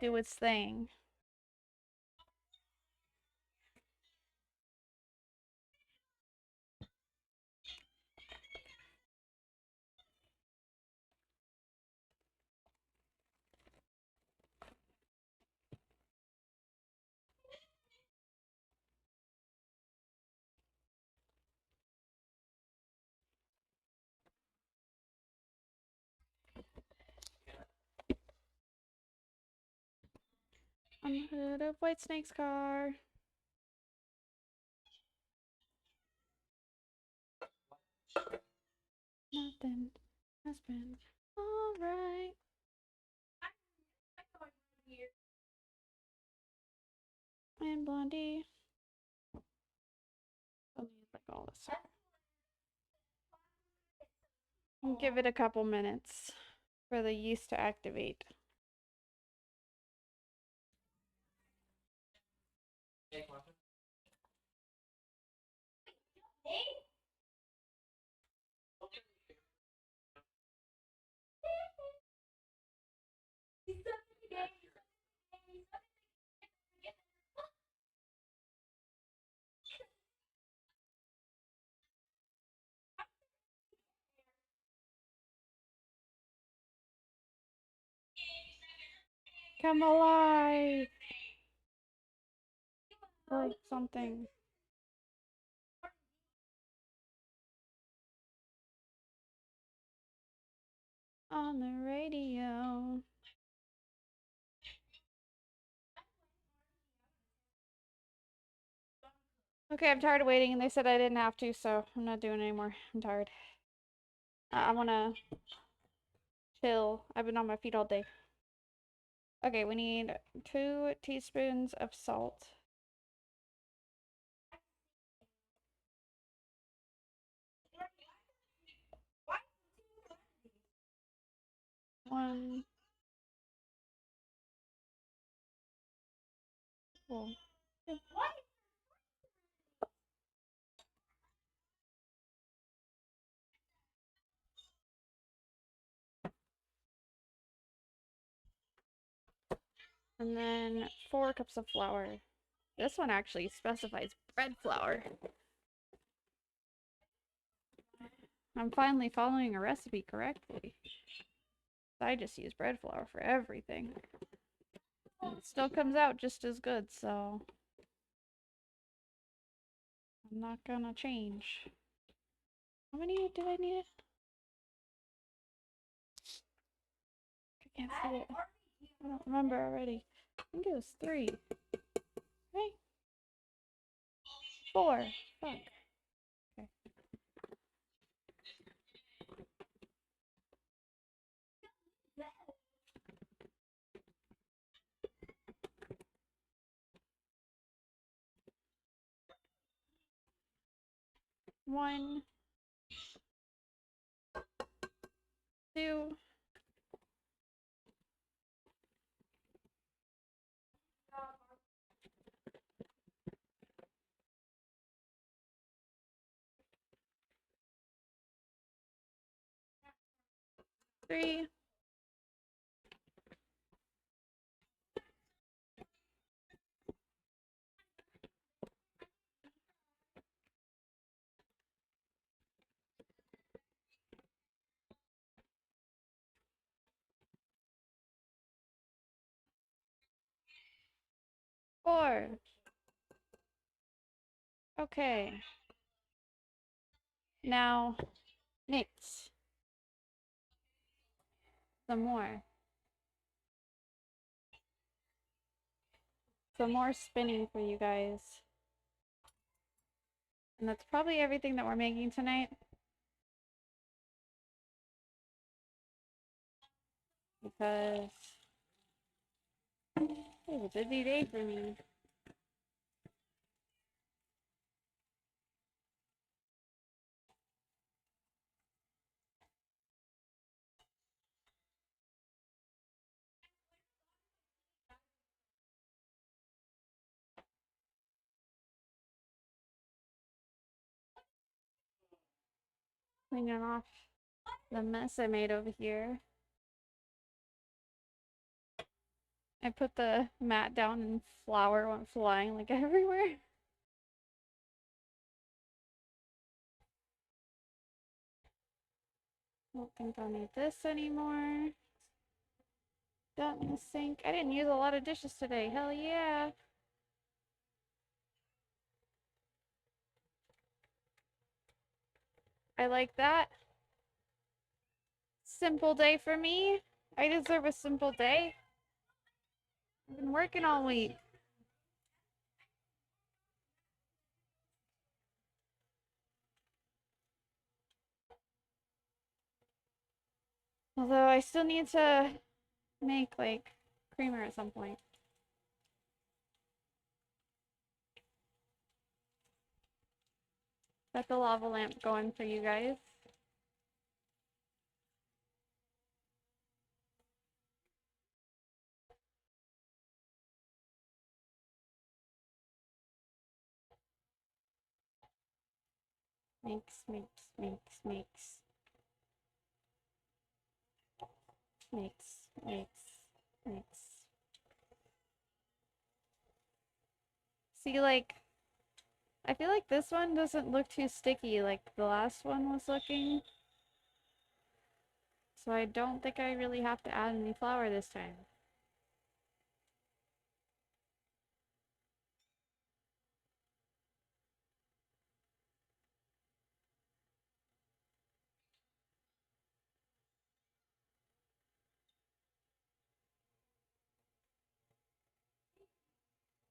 S1: do its thing. On the hood of White Snake's car. Nothing has been alright. And Blondie. I'll need like all this. And give it a couple minutes for the yeast to activate. Come alive! Or something. On the radio. Okay, I'm tired of waiting, and they said I didn't have to, so I'm not doing it anymore. I'm tired. I wanna chill. I've been on my feet all day. Okay, we need 2 teaspoons of salt. One. Well, and then 4 cups of flour. This one actually specifies bread flour. I'm finally following a recipe correctly. I just use bread flour for everything. And it still comes out just as good, so I'm not gonna change. How many do I need? I can't see it. I don't remember already. I think it was 3. Right? 4. Fuck. 1, 2, 3, 4. Okay. Now, mix some more. Some more spinning for you guys. And that's probably everything that we're making tonight. Because it was a busy day for me. Cleaning off the mess I made over here. I put the mat down and flour went flying like everywhere. Don't think I'll need this anymore. Dump in the sink. I didn't use a lot of dishes today. Hell yeah. I like that. Simple day for me. I deserve a simple day. I've been working all week. Although I still need to make like creamer at some point. Got the lava lamp going for you guys. Mix, mix, mix, mix. Mix, mix, mix. See, like, I feel like this one doesn't look too sticky like the last one was looking. So I don't think I really have to add any flour this time.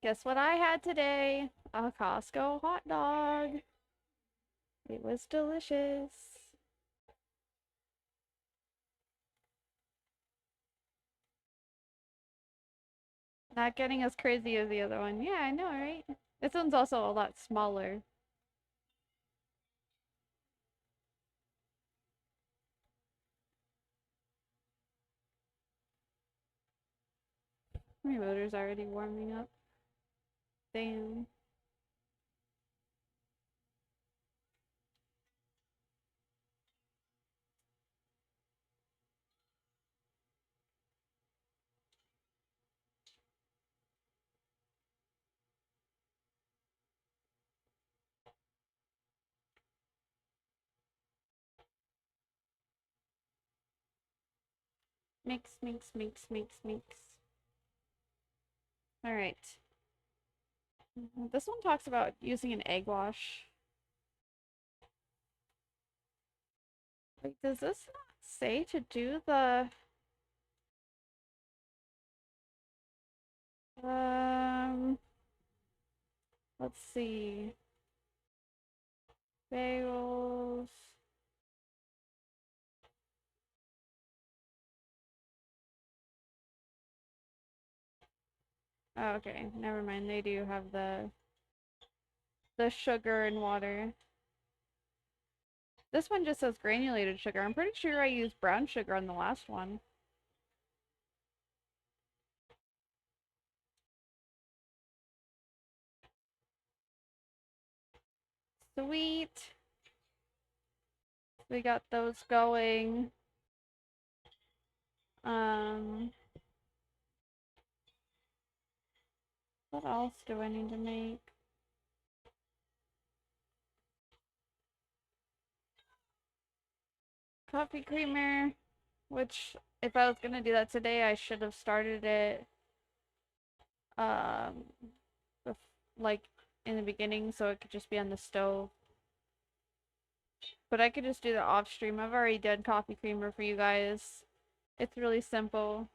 S1: Guess what I had today? A Costco hot dog. It was delicious. Not getting as crazy as the other one. Yeah, I know, right? This one's also a lot smaller. My motor's already warming up. Damn. Mix, mix, mix, mix, mix. All right. This one talks about using an egg wash. Wait, does this not say to do the um let's see. Bagels. Oh, okay, never mind. They do have the sugar and water. This one just says granulated sugar. I'm pretty sure I used brown sugar on the last one. Sweet. We got those going. Um, what else do I need to make? Coffee creamer, which if I was gonna do that today, I should have started it um like in the beginning so it could just be on the stove. But I could just do the off stream. I've already done coffee creamer for you guys. It's really simple.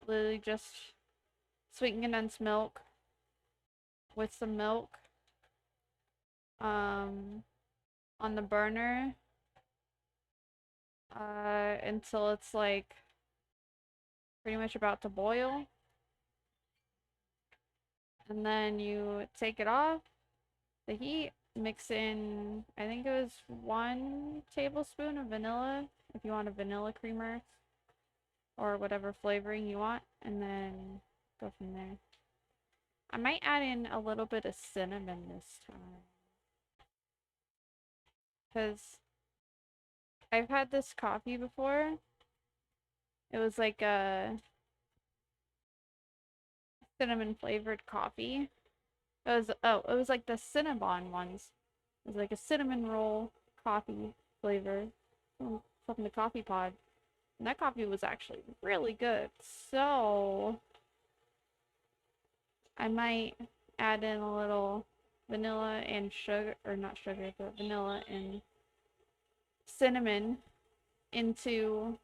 S1: Literally just sweeten condensed milk with some milk on the burner until it's like pretty much about to boil. And then you take it off the heat, mix in, I think it was 1 tablespoon of vanilla if you want a vanilla creamer or whatever flavoring you want, and then go from there. I might add in a little bit of cinnamon this time because I've had this coffee before. It was like a cinnamon flavored coffee. It was like the Cinnabon ones. It was like a cinnamon roll coffee flavor from the coffee pod. And that coffee was actually really good. So I might add in a little vanilla and sugar, or not sugar, but vanilla and cinnamon into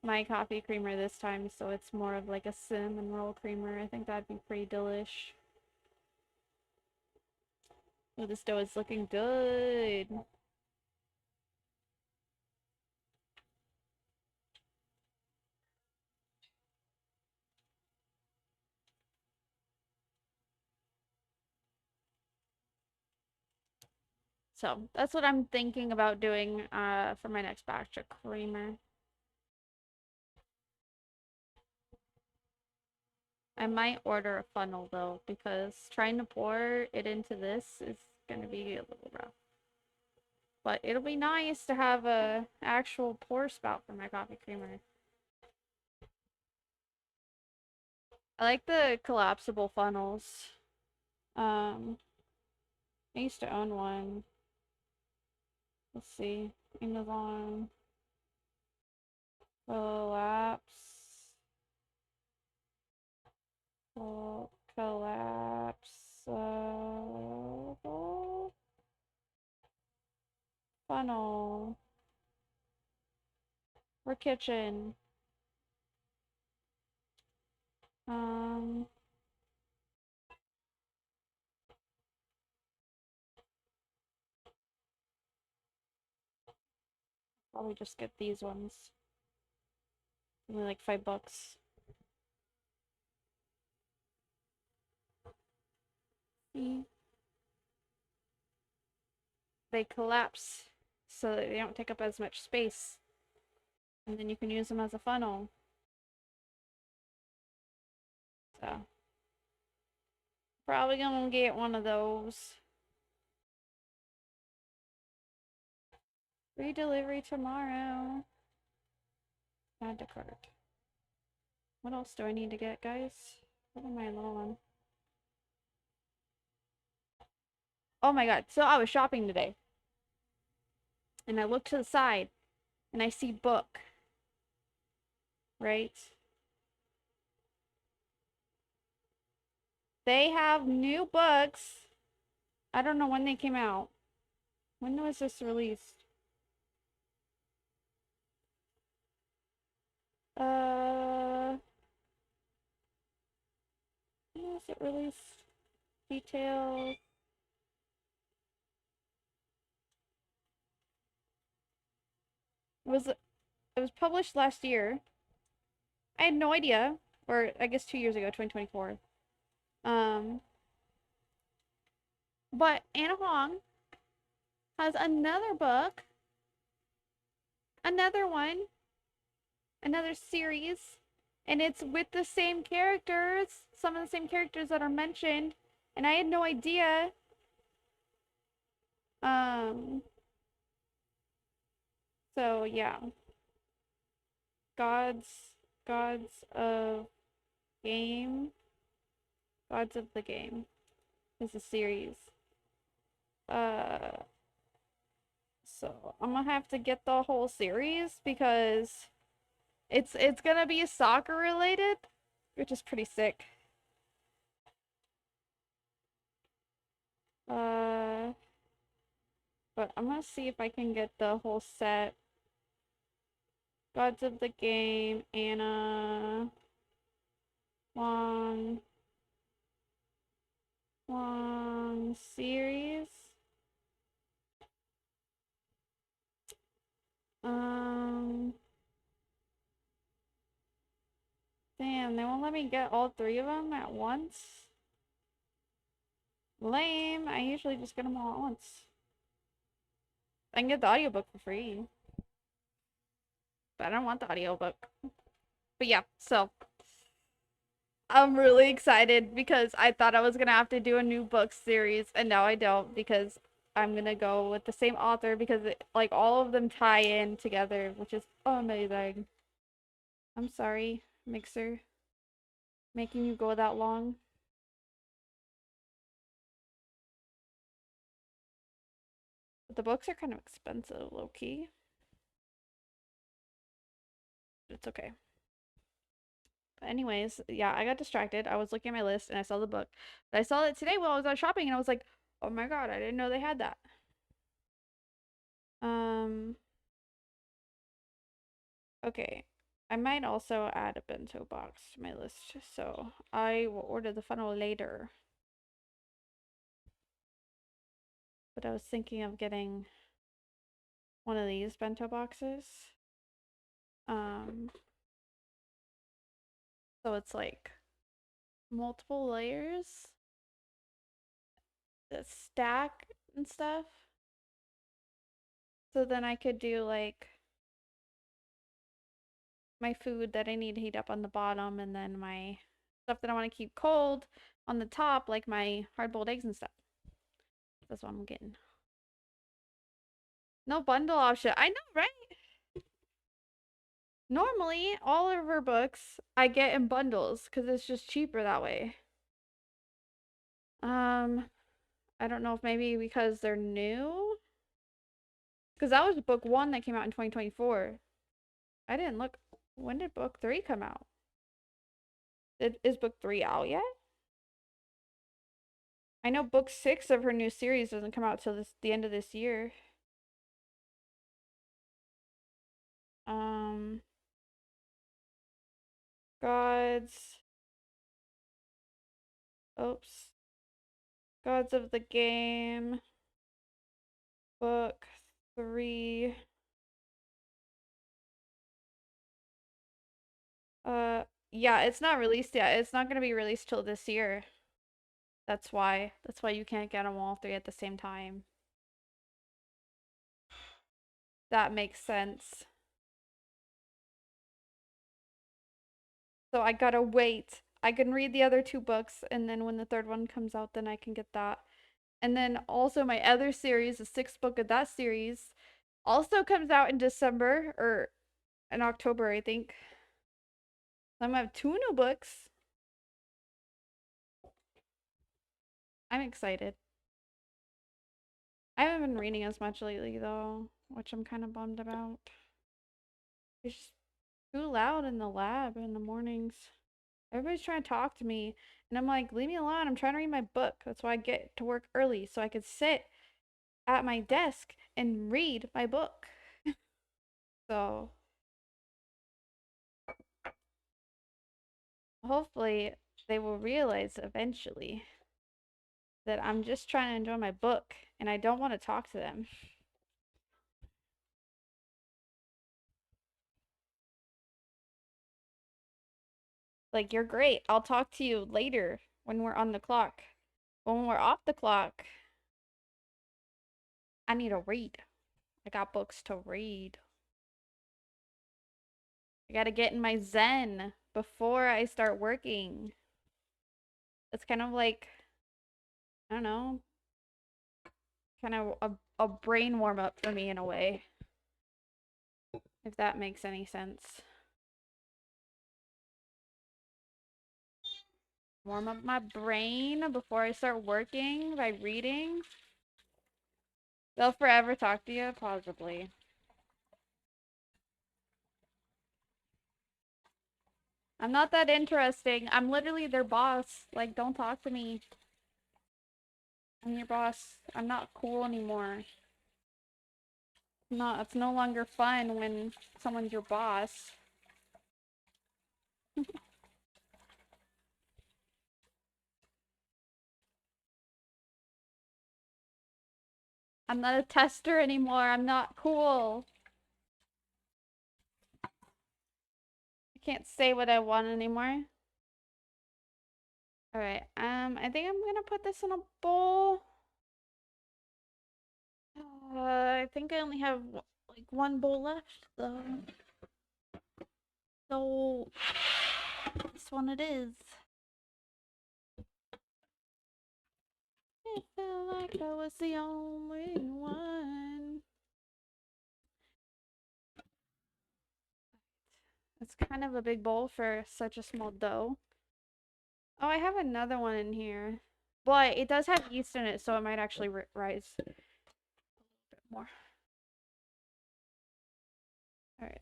S1: my coffee creamer this time, so it's more of like a cinnamon roll creamer. I think that'd be pretty delish. Oh, this dough is looking good. So that's what I'm thinking about doing for my next batch of creamer. I might order a funnel though, because trying to pour it into this is gonna be a little rough. But it'll be nice to have a actual pour spout for my coffee creamer. I like the collapsible funnels. I used to own one. Let's see. Amazon. Collapse. Collapsible funnel for kitchen. Um, Probably just get these ones. Only like $5. See? They collapse so that they don't take up as much space. And then you can use them as a funnel. So, probably gonna get one of those. Free delivery tomorrow. Add to cart. What else do I need to get, guys? What am I low on? Oh my god, so I was shopping today. And I look to the side and I see book. Right? They have new books. I don't know when they came out. When was this released? When was it released? Details. It was published last year. I had no idea, or I guess 2 years ago, 2024. But Anna Huang has another book, another one, another series, and it's with the same characters, some of the same characters that are mentioned, and I had no idea. Um, so yeah, gods, gods of game, gods of the game is a series. Uh, so I'm gonna have to get the whole series because it's gonna be soccer related, which is pretty sick. Uh, but I'm gonna see if I can get the whole set. Gods of the Game, Anna, long, long series. Um, damn, they won't let me get all three of them at once. Lame. I usually just get them all at once. I can get the audiobook for free, but I don't want the audiobook. But yeah, so I'm really excited because I thought I was gonna have to do a new book series, and now I don't because I'm gonna go with the same author because like all of them tie in together, which is amazing. I'm sorry, Mixer, making you go that long. But the books are kind of expensive, low key. It's okay. But anyways, yeah, I got distracted. I was looking at my list and I saw the book. But I saw it today while I was out shopping and I was like, oh my god, I didn't know they had that. Um, okay. I might also add a bento box to my list, so I will order the funnel later. But I was thinking of getting one of these bento boxes. Um, so it's like multiple layers that stack and stuff. So then I could do like my food that I need to heat up on the bottom and then my stuff that I want to keep cold on the top, like my hard-boiled eggs and stuff. That's what I'm getting. No bundle option. I know, right? Normally, all of her books I get in bundles because it's just cheaper that way. Um, I don't know if maybe because they're new. Because that was book one that came out in 2024. I didn't look. When did book three come out? Is book three out yet? I know book six of her new series doesn't come out till the end of this year. Um, Gods. Oops. Gods of the Game. Book three. Yeah, it's not released yet. It's not gonna be released till this year. That's why. That's why you can't get them all three at the same time. That makes sense. So I gotta wait. I can read the other two books, and then when the third one comes out, then I can get that. And then also my other series, the sixth book of that series, also comes out in December or in October, I think. I'm gonna have two new books. I'm excited. I haven't been reading as much lately though, which I'm kind of bummed about. It's just too loud in the lab in the mornings. Everybody's trying to talk to me, and I'm like, leave me alone. I'm trying to read my book. That's why I get to work early so I could sit at my desk and read my book. So hopefully they will realize eventually that I'm just trying to enjoy my book and I don't want to talk to them. Like, you're great. I'll talk to you later when we're on the clock. When we're off the clock, I need to read. I got books to read. I gotta get in my zen before I start working. It's kind of like, I don't know, kind of a brain warm up for me in a way, if that makes any sense. Warm up my brain before I start working by reading. They'll forever talk to you, possibly. I'm not that interesting. I'm literally their boss. Like, don't talk to me. I'm your boss. I'm not cool anymore. Not, it's no longer fun when someone's your boss. I'm not a tester anymore. I'm not cool. I can't say what I want anymore. Alright, I think I'm gonna put this in a bowl. I think I only have like one bowl left, so this one it is. It felt like I was the only one. It's kind of a big bowl for such a small dough. Oh, I have another one in here. But it does have yeast in it, so it might actually rise a bit more. Alright.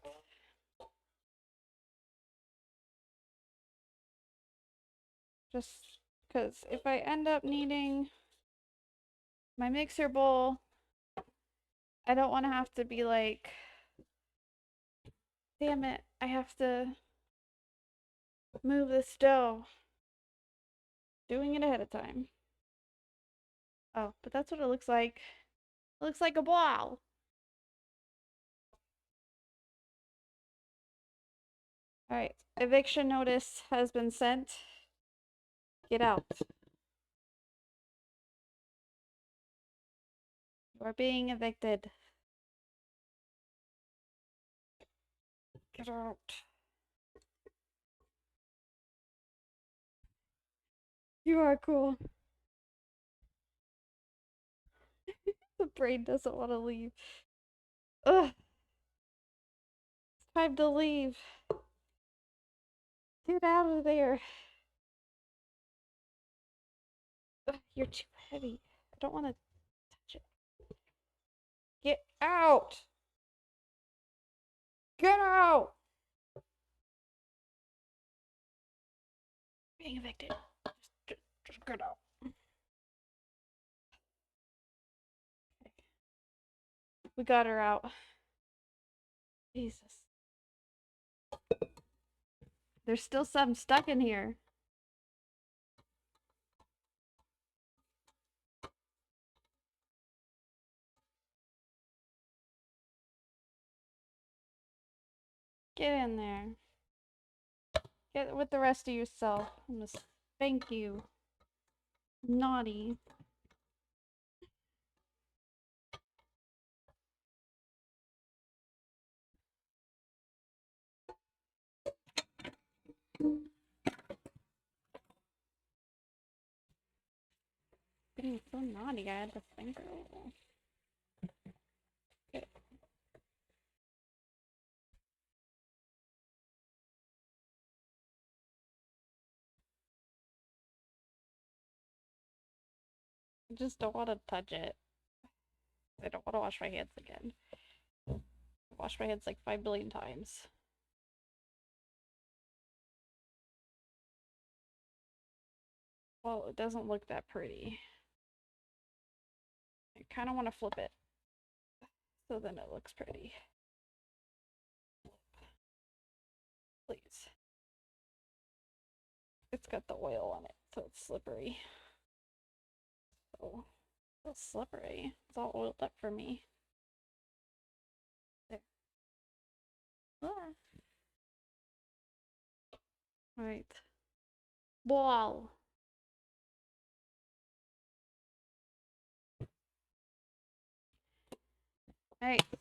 S1: Just because if I end up needing my mixer bowl, I don't want to have to be like, damn it, I have to move this dough. Doing it ahead of time. Oh, but that's what it looks like. It looks like a ball. Alright, eviction notice has been sent. Get out. You are being evicted. Get out. You are cool. The brain doesn't want to leave. Ugh. It's time to leave. Get out of there. Ugh, you're too heavy. I don't want to touch it. Get out. Get out. Being evicted. Just get out. We got her out. Jesus. There's still some stuck in here. Get in there. Get with the rest of yourself. I'm gonna spank you. Naughty. Being so naughty, I had to spank her. Okay. I just don't want to touch it. I don't want to wash my hands again. I washed my hands like 5 billion times. Well, it doesn't look that pretty. I kind of want to flip it so then it looks pretty. Please. It's got the oil on it, so it's slippery. So, it's slippery. It's all oiled up for me. There. Ah. Right. Ball.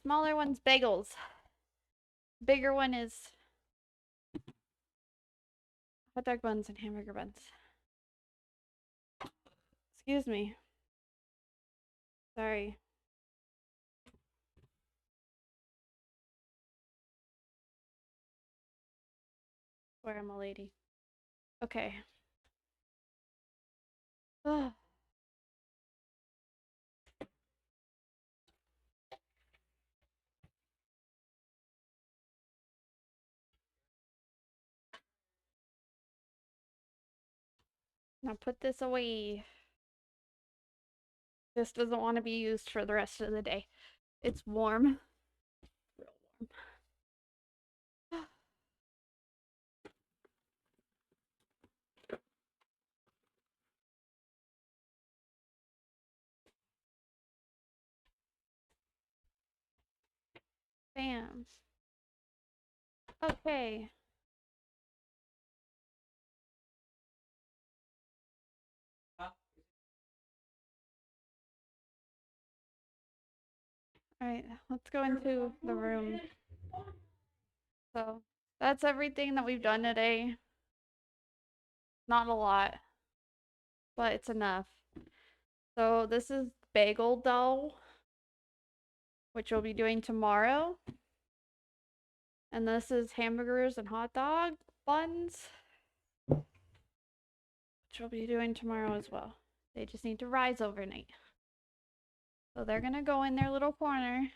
S1: smaller one's bagels. Bigger one is hot dog buns and hamburger buns. Excuse me. Sorry. Swear I'm a lady. Okay. Ugh. Now put this away. This doesn't want to be used for the rest of the day. It's warm. Real warm. Bam. Okay. Alright, let's go into the room. So, that's everything that we've done today. Not a lot, but it's enough. So, this is bagel dough, which we'll be doing tomorrow. And this is hamburgers and hot dog buns, which we'll be doing tomorrow as well. They just need to rise overnight. So they're gonna go in their little corner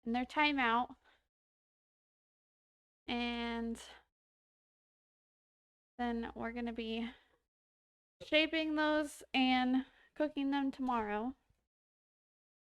S1: in their timeout. And then we're gonna be shaping those and cooking them tomorrow.